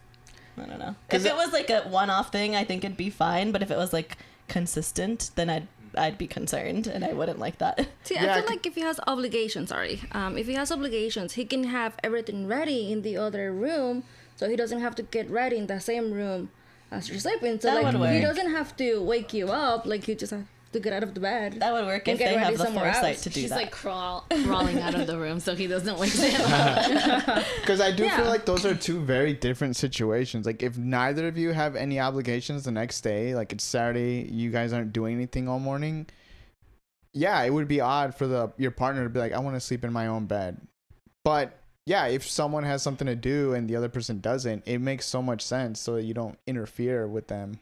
I don't know. If it was like a one-off thing, I think it'd be fine. But if it was like consistent, then I'd be concerned and I wouldn't like that. see, Yeah, I I feel could- like if he has obligations, if he has obligations, he can have everything ready in the other room so he doesn't have to get ready in the same room as you're sleeping. So That like would he work. doesn't have to wake you up. Like you just have to get out of the bed. That would work And if get they ready have the somewhere foresight else. to do She's that. like crawling out of the room so he doesn't wake him up. Because I do Yeah. feel like those are two very different situations. Like if neither of you have any obligations the next day, like it's Saturday, you guys aren't doing anything all morning. Yeah, it would be odd for your partner to be like, I want to sleep in my own bed. But yeah, if someone has something to do and the other person doesn't, it makes so much sense so that you don't interfere with them.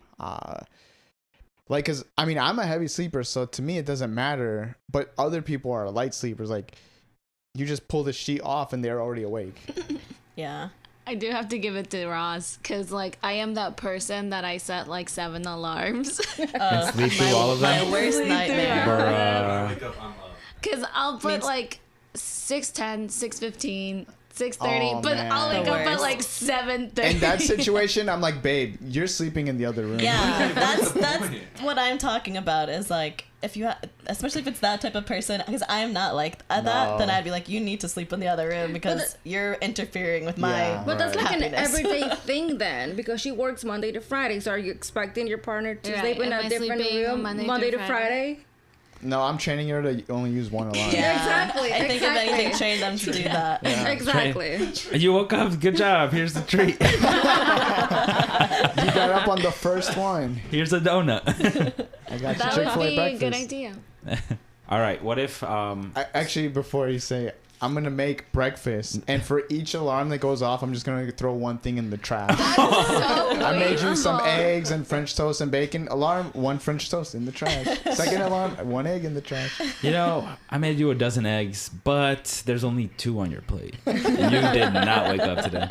Like, cause I mean, I'm a heavy sleeper, so to me it doesn't matter. But other people are light sleepers. Like, you just pull the sheet off and they're already awake. Yeah. I do have to give it to Ross because, like, I am that person that I set like 7 alarms. And sleep through all of My them. worst nightmare. Or, Wake up, I'm up. Because I'll put Means- like 6:10, 6:15, 6:30, Oh, but man. I'll wake The up at worst. like 7:30. In that situation, I'm like, babe, you're sleeping in the other room. Yeah, that's point? what I'm talking about. Is like if you, especially if it's that type of person, because I'm not like that. No. Then I'd be like, you need to sleep in the other room because you're interfering with my. Yeah. But that's Right. like an Happiness. everyday thing then, because she works Monday to Friday. So are you expecting your partner to Right. sleep in Am a I different sleeping room Monday to to Friday? No, I'm training her to only use one alarm. Yeah, Exactly, I think exactly. if anything, train them to do that. Exactly. you woke up. Good job. Here's the treat. You got up on the first one. Here's a donut. I got you that Chick-fil-A would be breakfast. a good idea. All right. What if Actually, before you say, I'm gonna make breakfast, and for each alarm that goes off, I'm just gonna throw one thing in the trash. I made you some eggs and French toast and bacon. Alarm, one French toast in the trash. Second alarm, one egg in the trash. you know I made you a dozen eggs, but there's only 2 on your plate. You did not wake up today.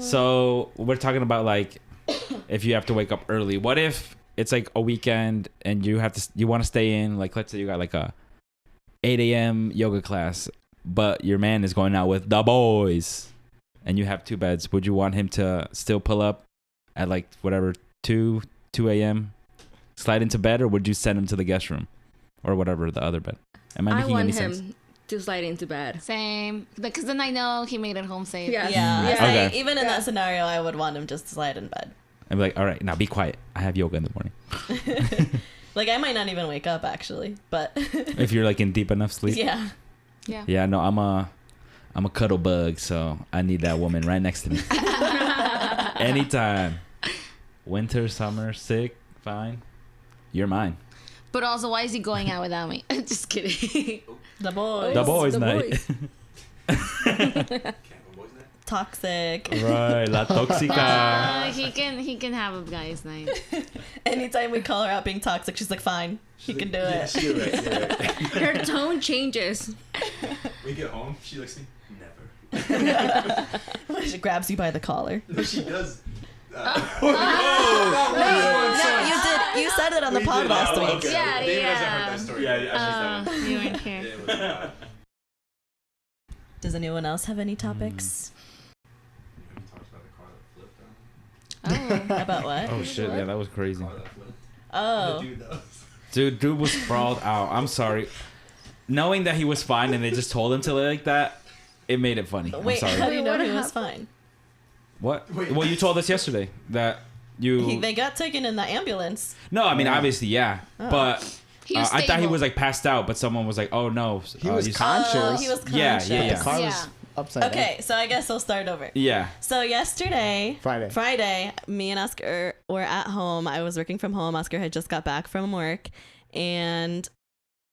So we're talking about like if you have to wake up early. What if it's like a weekend and you want to stay in, like let's say you got like a 8 a.m. yoga class, but your man is going out with the boys and you have 2 beds. Would you want him to still pull up at like whatever 2 a.m. slide into bed, or would you send him to the guest room or whatever, the other bed? Am I I making want any him sense? to slide into bed. Same. Because then I know he made it home safe. Yes. Yeah, Yes. I- Okay. even in that scenario, I would want him just to slide in bed. I'd be like, all right, now be quiet. I have yoga in the morning. Like I might not even wake up actually, but If you're like in deep enough sleep. yeah. Yeah. Yeah, no, I'm a cuddle bug, so I need that woman right next to me. Anytime. Winter, summer, sick, fine. You're mine. But also, why is he going out without me? Just kidding. The boys. The boys' the night. boys. Toxic. Right, la toxica. He can have a guy's night. Anytime we call her out being toxic, she's like, fine, he can do it. You're right, you're right. Her tone changes. We get home, she looks at me, never. She grabs you by the collar. No, she does. No, you did. You said it on the pod last week. Okay. Yeah, David hasn't yeah. heard that story. Yeah, You weren't here. Does anyone else have any topics? Oh. About what? Oh shit, yeah, that was crazy. Oh. Dude was sprawled out. I'm sorry. Knowing that he was fine and they just told him to lay like that, it made it funny. I'm Wait, how sorry. do you know What he was happened? fine? What? Well, you told us yesterday that you. They got taken in the ambulance. No, I mean obviously, yeah, but He was I thought he stable. was like passed out, but someone was like, "Oh no, He was you- conscious. Oh, he was Yeah, conscious. yeah, yeah. The car was Yeah. upside down. Okay, so I guess I'll start over. yeah." So yesterday, Friday, me and Oscar were at home. I was working from home. Oscar had just got back from work, and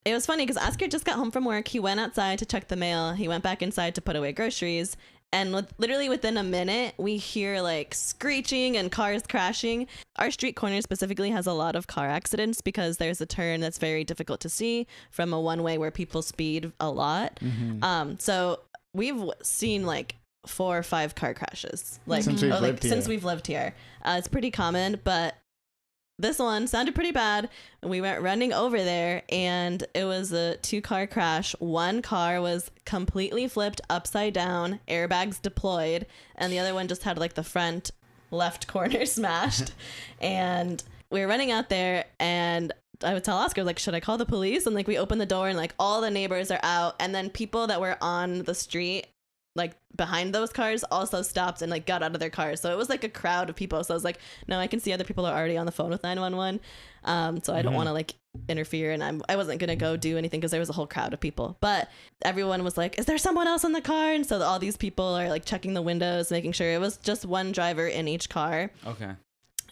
it was funny because Oscar just got home from work. He went outside to check the mail. He went back inside to put away groceries. And literally within a minute, we hear like screeching and cars crashing. Our street corner specifically has a lot of car accidents because there's a turn that's very difficult to see from a one-way where people speed a lot. So we've seen like 4 or 5 car crashes like Since we've lived here. since we've lived here. It's pretty common, but this one sounded pretty bad. We went running over there, and it was a 2-car crash. One car was completely flipped upside down, airbags deployed, and the other one just had like the front left corner smashed. And we were running out there, and I would tell Oscar, like, should I call the police? And like we open the door, and like all the neighbors are out, and then people that were on the street like behind those cars also stopped and like got out of their cars. So it was like a crowd of people. So I was like, no, I can see other people are already on the phone with 911. So I don't want to like interfere, and I wasn't gonna go do anything because there was a whole crowd of people. But everyone was like, is there someone else in the car? And so all these people are like checking the windows, making sure. It was just one driver in each car. Okay.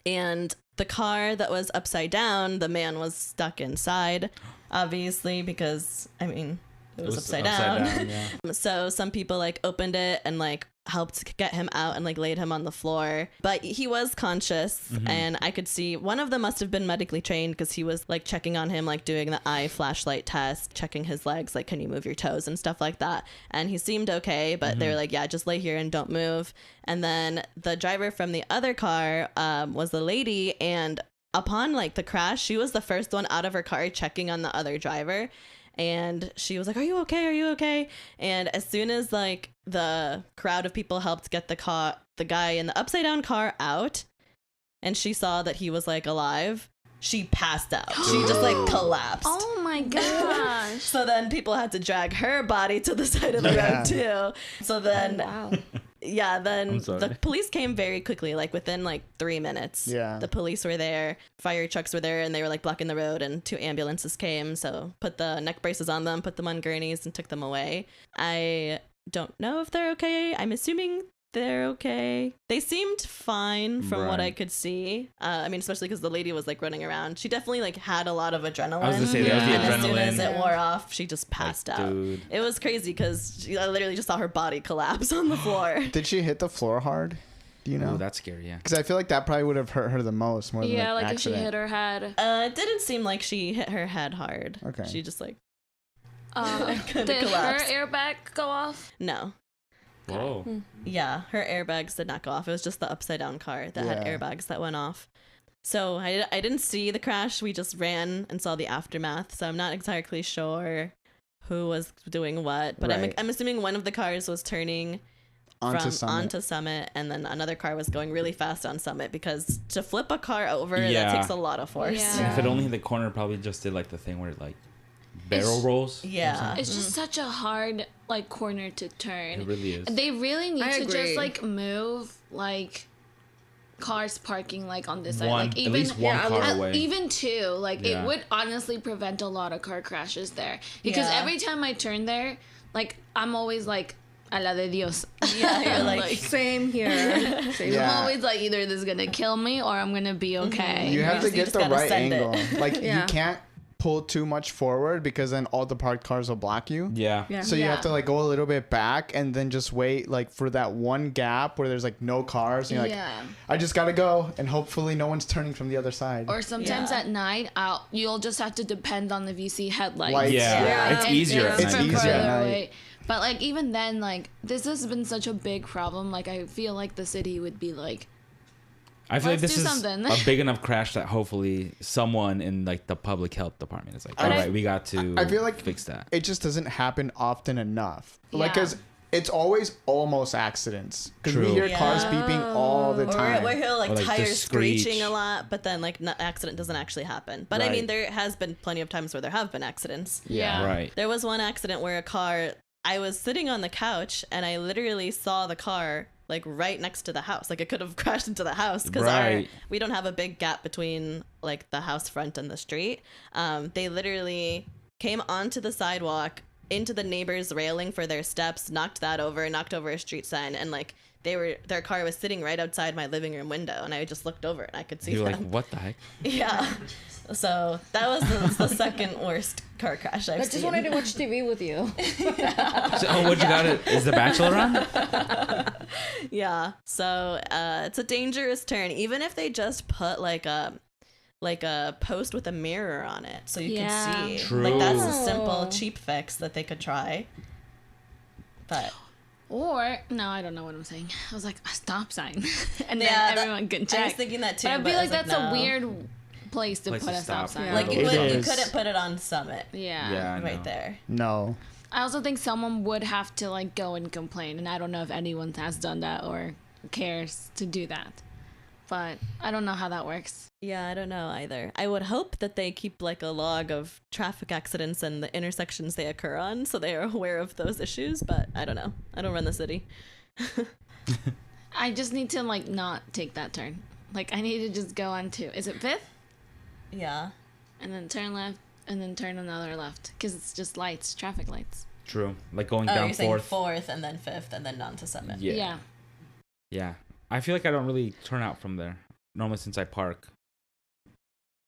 And the car that was upside down, the man was stuck inside, obviously, because I mean it was upside down. Yeah. So some people like opened it and like helped get him out and like laid him on the floor, but he was conscious. And I could see one of them must have been medically trained because he was like checking on him, like doing the eye flashlight test, checking his legs, like can you move your toes and stuff like that. And he seemed okay, but they were like, yeah, just lay here and don't move. And then the driver from the other car was the lady, and upon like the crash, she was the first one out of her car checking on the other driver. And she was like, are you okay? Are you okay? And as soon as like the crowd of people helped get the guy in the upside down car out, and she saw that he was like alive, she passed out. She just like collapsed. Oh my gosh. So then people had to drag her body to the side of the road too. So then Wow. yeah, then I'm sorry. the police came very quickly, like within like 3 minutes. Yeah. The police were there, fire trucks were there, and they were like blocking the road, and 2 ambulances came. So put the neck braces on them, put them on gurneys, and took them away. I don't know if they're okay. I'm assuming they're okay. They seemed fine from what I Right. could see. I mean, especially because the lady was like running around. She definitely like had a lot of adrenaline. I was gonna say that was the And as soon as adrenaline. it wore off, she just passed out. Dude. It was crazy because I literally just saw her body collapse on the floor. Did she hit the floor hard? Do you know? Ooh, that's scary. Yeah. Because I feel like that probably would have hurt her the most, more than Yeah, like like if she accident. hit her head. It didn't seem like she hit her head hard. Okay. She just like, Did her collapsed. airbag go off? no. Whoa. Yeah, her airbags did not go off. It was just the upside down car that had Yeah. airbags that went off. So I didn't see the crash. We just ran and saw the aftermath. So I'm not exactly sure who was doing what. But Right. I'm assuming one of the cars was turning Onto Summit. onto Summit, and then another car was going really fast on Summit, because to flip a car over, Yeah. that takes a lot of force. Yeah. If it only hit the corner, probably just did like the thing where it like barrel rolls. Yeah. It's just such a hard like corner to turn. It really is. They really need I to agree. just like move like cars parking like on this side, One, like at even least one car away. even 2, like Yeah. it would honestly prevent a lot of car crashes there, because Yeah. every time I turn there, like I'm always like a la de Dios. Yeah, you're like, Same here. Same Yeah. I'm always like, either this is gonna kill me or I'm gonna be okay. You have to You get just the gotta right send it. angle. Like Yeah. you can't pull too much forward because then all the parked cars will block you. Yeah. Yeah. So you have Yeah. to like go a little bit back and then just wait like for that one gap where there's like no cars. And you're like, Yeah. I just gotta go, and hopefully no one's turning from the other side. Or sometimes Yeah. at night, you'll just have to depend on if you see headlights. Lights. Yeah. Yeah. It's easier at It's night. easier at night. away. But like even then, like this has been such a big problem. Like I feel like the city would be like, I feel like Let's this do is something. a big enough crash that hopefully someone in like the public health department is like, all I- right, we got to I feel like fix that. it just doesn't happen often enough. Like, Yeah. cause it's always almost accidents. Cause we True. hear cars Yeah. beeping all the or time. we hear like, Or, like, the tires screeching screech. a lot, but then like accident doesn't actually happen. But I Right. mean, there has been plenty of times where there have been accidents. yeah. Right. There was one accident where I was sitting on the couch and I literally saw the car like right next to the house. Like it could have crashed into the house because Right. we don't have a big gap between like the house front and the street. They literally came onto the sidewalk into the neighbor's railing for their steps, knocked that over, knocked over a street sign, and like their car was sitting right outside my living room window, and I just looked over and I could see You're them. like, what the heck? Yeah. So that was the second worst car crash I've I seen. just wanted to watch TV with you. So, oh, what you got? Is the Bachelor on? Yeah. So it's a dangerous turn, even if they just put like a post with a mirror on it so you Yeah. can see. True. Like that's a simple Oh. cheap fix that they could try. But Or no, I don't know what I'm saying. I was like a stop sign, and then Yeah, that- everyone can I was check. thinking that too. But I but feel I like was that's no. a weird place to Place put to a stop stop. sign. Yeah. Like It you is. couldn't put it on Summit yeah. I right know. there. No. I also think someone would have to like go and complain, and I don't know if anyone has done that or cares to do that. but I don't know how that works. Yeah, I don't know either. I would hope that they keep like a log of traffic accidents and the intersections they occur on, so they are aware of those issues. But I don't know. I don't run the city. I just need to like not take that turn. Like I need to just go on to, is it 5th? Yeah. And then turn left and then turn another left because it's just lights, traffic lights. True. Like going Oh, down you're saying 4th. 4th and then 5th and then on to Summit. Yeah. Yeah. I feel like I don't really turn out from there. Normally since I park.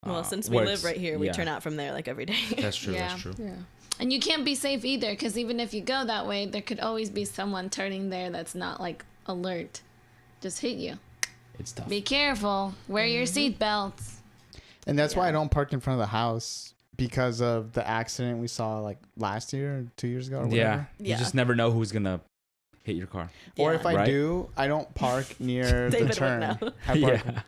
Well, since we where live it's- right here, we yeah. turn out from there like every day. That's true. Yeah. That's true. Yeah. And you can't be safe either because even if you go that way, there could always be someone turning there that's not like alert. Just hit you. It's tough. Be careful. Wear your seatbelts. And that's why I don't park in front of the house because of the accident we saw like last year or 2 years ago or whatever. Yeah. Yeah. You just never know who's gonna hit your car. Or Yeah. if I Right? do, I don't park near the David would turn. know. I park Yeah.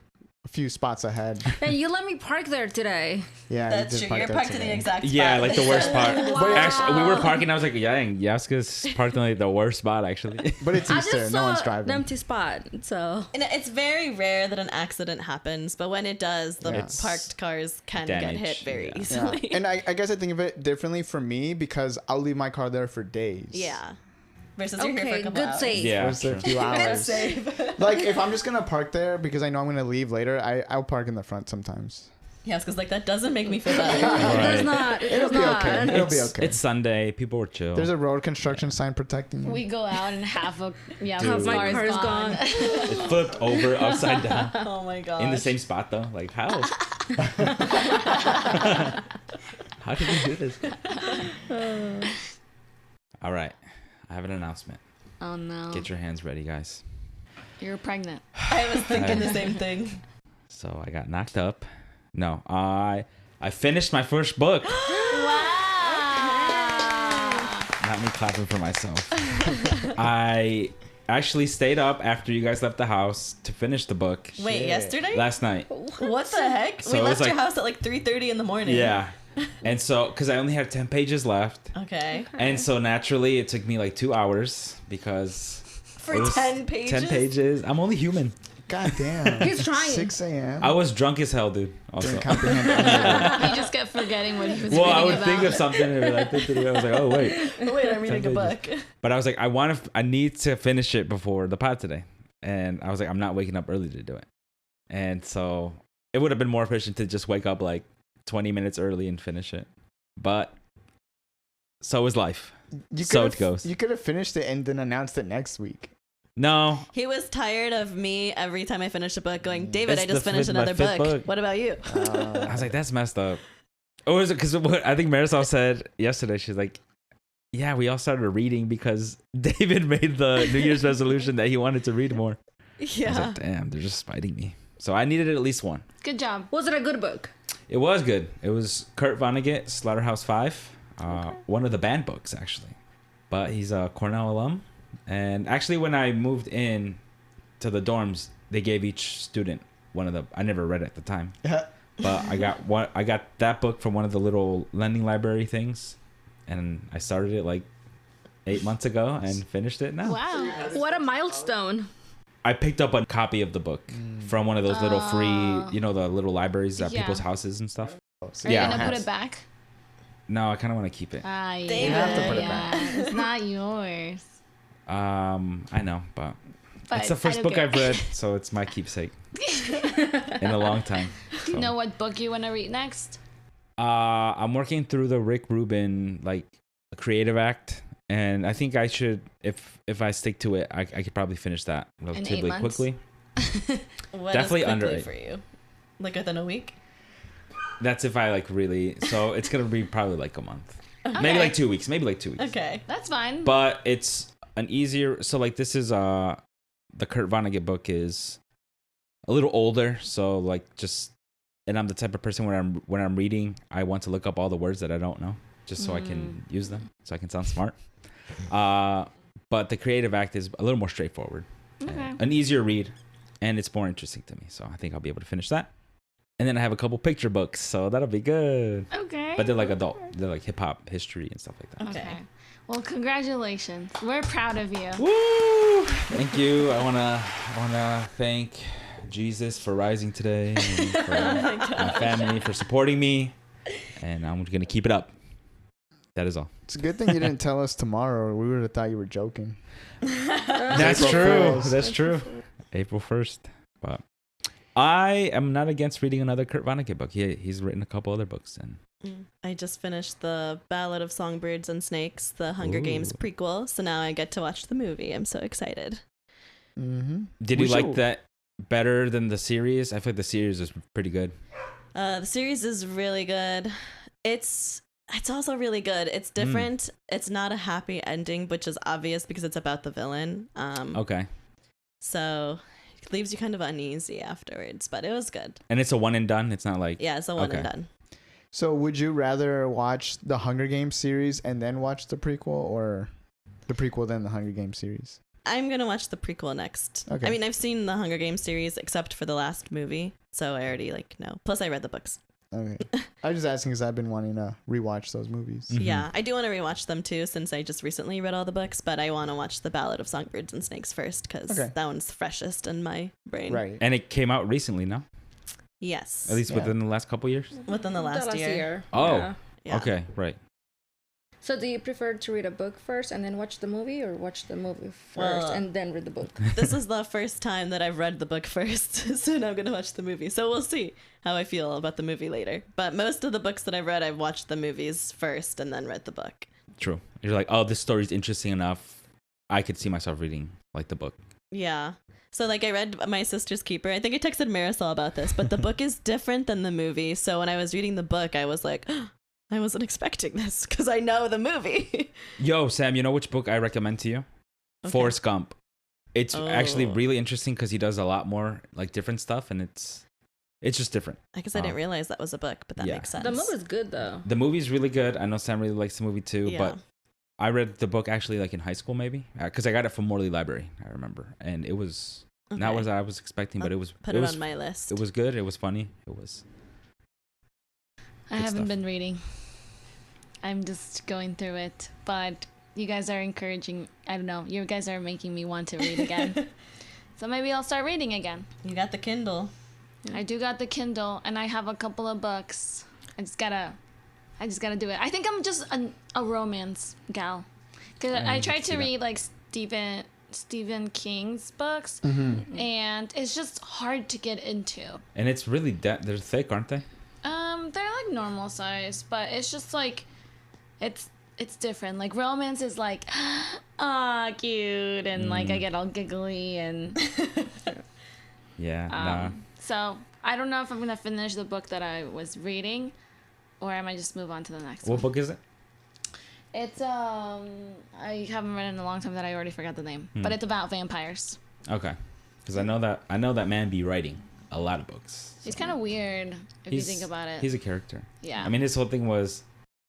a few spots ahead. And you let me park there today. Yeah, That's you did true. You're there parked in the today. exact spot. Yeah, like the worst part. Wow. Actually, we were parking. I was like, "Dang, Yahoska's parked in like the worst spot." Actually, But it's I Easter. just No saw one's an driving. empty spot, so And it's very rare that an accident happens, but when it does, the Yeah. parked cars can get Damage, hit very yeah. Yeah. easily. And I guess I think of it differently for me because I'll leave my car there for days. Yeah. Versus you're here for a okay, couple good hours. save. yeah. Versus a True. few hours. Save. Like if I'm just gonna park there because I know I'm gonna leave later, I'll park in the front sometimes. Yes, because like that doesn't make me feel better. It does Right. not. It It'll does be not. okay. It'll be okay. It's Sunday. People were chill. There's a road construction sign protecting you. We go out and half of Half my car is gone. It flipped over upside down Oh my god. in the same spot though. Like how? How did we do this? All right, I have an announcement. Oh no. Get your hands ready, guys. You're pregnant. I was thinking the same thing. So I got knocked up. No, I finished my first book. Not me clapping for myself. I actually stayed up after you guys left the house to finish the book Wait, yesterday? last night. What the heck? So we it was left your like- house at like 3:30 in the morning. Yeah. And so, because I only had 10 pages left. Okay. And so naturally, it took me like 2 hours because. For it was 10 pages? 10 pages. I'm only human. God damn. He's trying. 6 a.m. I was drunk as hell, dude. Also. Didn't comprehend any of it. He just kept forgetting what he was Well, reading I would about. think of something and be like, I was like, oh, wait. Wait, I'm reading a 10 book. pages. But I was like, I need to finish it before the pod today. And I was like, I'm not waking up early to do it. And so it would have been more efficient to just wake up like 20 minutes early and finish it. But so is life. So it goes. You could have finished it and then announced it next week. No. He was tired of me every time I finished a book going, David, It's I just the finished my another fifth book. book. What about you? I was like, that's messed up. Or is it because I think Marisol said yesterday? She's like, yeah, we all started reading because David made the New Year's resolution that he wanted to read more. I was Yeah. like, damn, they're just spiting me. So I needed at least one. Good job. Was it a good book? It was good. It was Kurt Vonnegut, Slaughterhouse-Five, one of the banned books actually. But he's a Cornell alum, and actually when I moved in to the dorms, they gave each student one of the. I never read it at the time, but I got one. I got that book from one of the little lending library things, and I started it like 8 months ago and finished it now. Wow. What a milestone. I picked up a copy of the book from one of those little free, the little libraries at Yeah. people's houses and stuff. Are Yeah. you gonna put it back? No, I kind of want to keep it. Yeah, David. You have to put it yeah. It's not yours. I know, but But it's the I first don't book care. I've read, so it's my keepsake in a long time. Do you So. know what book you want to read next? I'm working through the Rick Rubin creative act, and I think I should, if I stick to it, I could probably finish that relatively months? quickly. What Definitely is under quickly it. for you? Like within a week? That's if I really. So it's gonna be probably like a month, maybe Okay. like 2 weeks, maybe like 2 weeks. Okay. That's fine. But it's an easier. So like this is the Kurt Vonnegut book is a little older, so and I'm the type of person when I'm reading, I want to look up all the words that I don't know, just so I can use them, so I can sound smart. But the creative act is a little more straightforward, Okay. an easier read, and it's more interesting to me. So I think I'll be able to finish that. And then I have a couple picture books, so that'll be good. Okay. But they're like adult, they're like hip hop history and stuff like that. Okay. Well, congratulations. We're proud of you. Woo! Thank you. I wanna thank Jesus for rising today, and for my family for supporting me, and I'm gonna keep it up. That is all. It's a good thing you didn't tell us tomorrow. We would have thought you were joking. That's April true. Fools. That's true. April 1st. But I am not against reading another Kurt Vonnegut book. He's written a couple other books, and I just finished the Ballad of Songbirds and Snakes, the Hunger Games prequel, so now I get to watch the movie. I'm so excited. Mm-hmm. did you like that better than the series? I feel like the series is pretty good. The series is really good. It's also really good. It's different. It's not a happy ending, which is obvious because it's about the villain. Okay. So it leaves you kind of uneasy afterwards, but it was good. And it's a one and done. It's not like Yeah, it's a one and done. So would you rather watch the Hunger Games series and then watch the prequel, or the prequel then the Hunger Games series? I'm going to watch the prequel next. Okay. I mean, I've seen the Hunger Games series except for the last movie, so I already know. Plus, I read the books. Okay. I was just asking because I've been wanting to rewatch those movies. Mhm. Yeah, I do want to rewatch them too since I just recently read all the books, but I want to watch the Ballad of Songbirds and Snakes first because that one's freshest in my brain. Right. And it came out recently, no? Yes. At least within the last couple years? Within the last year. Oh. Yeah. Yeah. Okay, right. So do you prefer to read a book first and then watch the movie, or watch the movie first Well, and then read the book? This is the first time that I've read the book first, so now I'm going to watch the movie. So we'll see how I feel about the movie later. But most of the books that I've read, I've watched the movies first and then read the book. True. You're like, oh, this story's interesting enough. I could see myself reading the book. Yeah. So I read My Sister's Keeper. I think I texted Marisol about this, but the book is different than the movie. So when I was reading the book, I was like, I wasn't expecting this because I know the movie. Yo, Sam, you know which book I recommend to you? Okay. Forrest Gump. It's actually Oh. really interesting because he does a lot more different stuff, and it's just different. I guess I didn't realize that was a book, but that Yeah. makes sense. The movie's good though. The movie's really good. I know Sam really likes the movie too, Yeah. but I read the book actually in high school maybe because I got it from Morley Library. I remember, and it was not what I was expecting, but it was Put it on my list. It was good. It was funny. It was. I Good haven't stuff. been reading. I'm just going through it, but you guys are encouraging. I don't know. You guys are making me want to read again. So maybe I'll start reading again. You got the Kindle. I do got the Kindle, and I have a couple of books. I just gotta do it. I think I'm just a romance gal, because I tried to read Stephen King's books, and it's just hard to get into. And it's really they're thick, aren't they? They're like normal size, but it's just it's different. Like romance is like, cute, and I get all giggly and. Yeah. Nah. So I don't know if I'm gonna finish the book that I was reading, or I might just move on to the next What one. book is it? It's I haven't read it in a long time that I already forgot the name, but it's about vampires. Okay. Because I know that man be writing a lot of books. He's kind of weird if you think about it. He's a character. Yeah. I mean, his whole thing was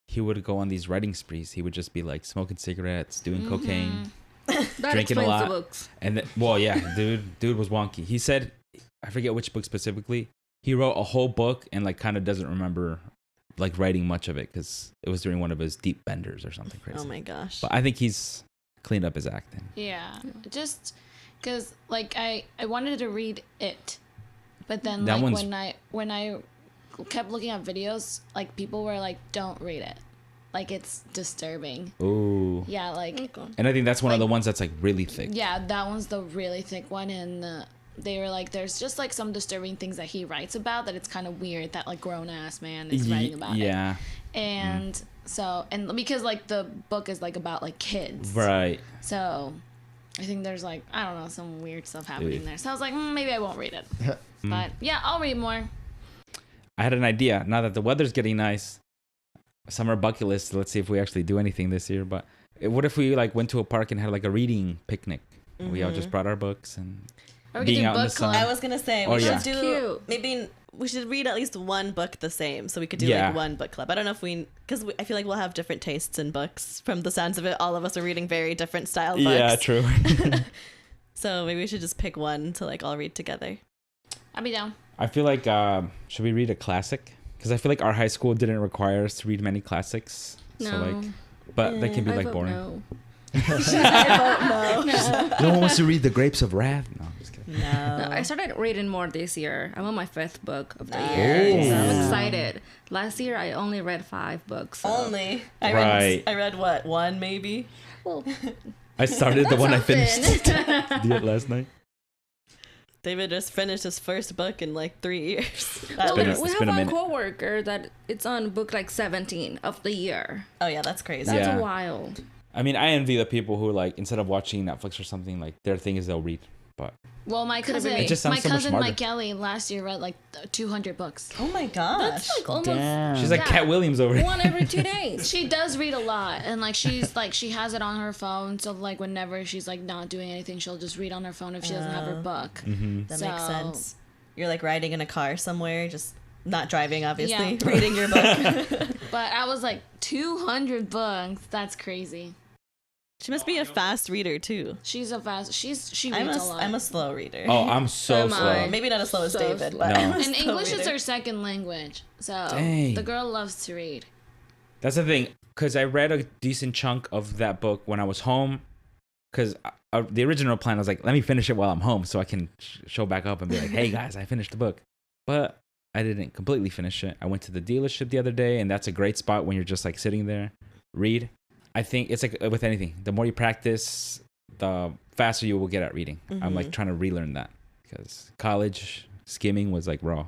he would go on these writing sprees. He would just be smoking cigarettes, doing cocaine, That drinking a explains lot. the books. And dude was wonky. He said, I forget which book specifically. He wrote a whole book and kind of doesn't remember writing much of it because it was during one of his deep benders or something crazy. Oh my gosh. But I think he's cleaned up his acting. Yeah, just because I wanted to read it, but then That one's- when I kept looking at videos, people were like, don't read it, it's disturbing. Ooh. Yeah, And I think that's one of the ones that's really thick. yeah, that one's the really thick one, and they were like, there's just some disturbing things that he writes about that it's kind of weird that grown ass man is writing about it. Yeah. And so, and because the book is about kids, Right. so I think there's I don't know, some weird stuff happening Ew. there. So I was like, maybe I won't read it. But yeah, I'll read more. I had an idea. Now that the weather's getting nice, summer bucket list. Let's see if we actually do anything this year. But what if we went to a park and had a reading picnic? We all just brought our books and Or we could being do out in the book club. sun. I was gonna say Oh, we yeah. should do Cute. maybe we should read at least one book the same, so we could do Yeah. one book club. I don't know if because I feel like we'll have different tastes in books. From the sounds of it, all of us are reading very different style books. Yeah, true. So maybe we should just pick one to all read together. I'll be down. I feel like should we read a classic? Because I feel like our high school didn't require us to read many classics. No. So but that can be I vote boring. no. I vote no. No one wants to read The Grapes of Wrath. No, I'm just kidding. No, I started reading more this year. I'm on my 5th book of the year. So I'm excited. Last year, I only read 5 books. So. Only. I read what? 1 maybe? Well, I started the one I something. finished last night. David just finished his first book in like 3 years. Well, been a- we it's have been a one minute. coworker that it's on book like 17 of the year. Oh yeah, that's crazy. That's Yeah. wild. I mean, I envy the people who like instead of watching Netflix or something, like their thing is they'll read. But Well, my cousin, It just sounds my so much cousin smarter. Mike Kelly last year read like 200 books. Oh my gosh. That's like almost Damn. she's like Yeah. Cat Williams over here. one every 2 days. She does read a lot, and like she's like she has it on her phone. So like whenever she's like not doing anything, she'll just read on her phone if she doesn't have her book. That makes So- sense. You're like riding in a car somewhere, just not driving, obviously, Yeah. reading your book. But I was like 200 books. That's crazy. She must be a fast reader too. She's a fast. She I'm reads a lot. I'm a slow reader. Oh, I'm so Am slow. I? Maybe not as slow as So David, slow. but No. I'm a and slow English is reader. her second language. So Dang. the girl loves to read. That's the thing, because I read a decent chunk of that book when I was home. Because the original plan was like, let me finish it while I'm home so I can show back up and be like, hey guys, I finished the book. But I didn't completely finish it. I went to the dealership the other day, and that's a great spot when you're just like sitting there, read. I think it's like with anything, the more you practice, the faster you will get at reading. I'm like trying to relearn that because college skimming was like raw,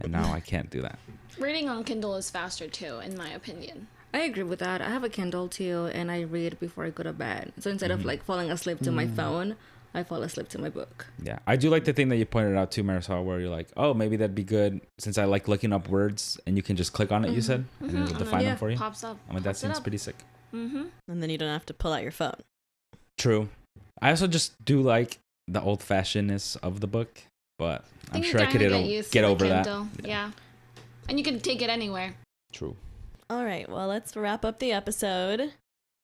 and now I can't do that. Reading on Kindle is faster too, in my opinion. I agree with that. I have a Kindle too, and I read before I go to bed. So instead of like falling asleep to my phone, I fall asleep to my book. Yeah, I do like the thing that you pointed out too, Marisol, where you're like, oh, maybe that'd be good since I like looking up words and you can just click on it. You said and it'll define Yeah, them for you. pops up. I mean, that Pops it seems up. pretty sick. And then you don't have to pull out your phone. True. I also just do like the old fashionedness of the book, but I'm think sure I you could kinda used to get the over that. Kindle. Yeah. And you can take it anywhere. True. All right, well, let's wrap up the episode.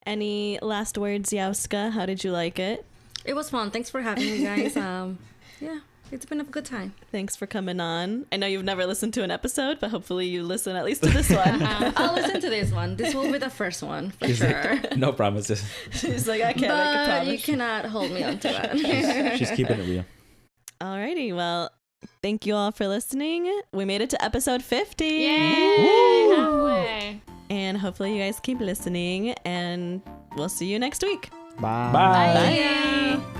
Any last words, Yahoska? How did you like it? It was fun. Thanks for having me, guys. Yeah, it's been a good time. Thanks for coming on. I know you've never listened to an episode, but hopefully you listen at least to this one. I'll listen to this one. This will be the first one for sure. No promises. She's like, I can't make a But promise. you cannot hold me onto that. She's keeping it real. Alrighty, well, thank you all for listening. We made it to episode 50. Yay! Halfway. And hopefully you guys keep listening, and we'll see you next week. Bye. Bye. Bye.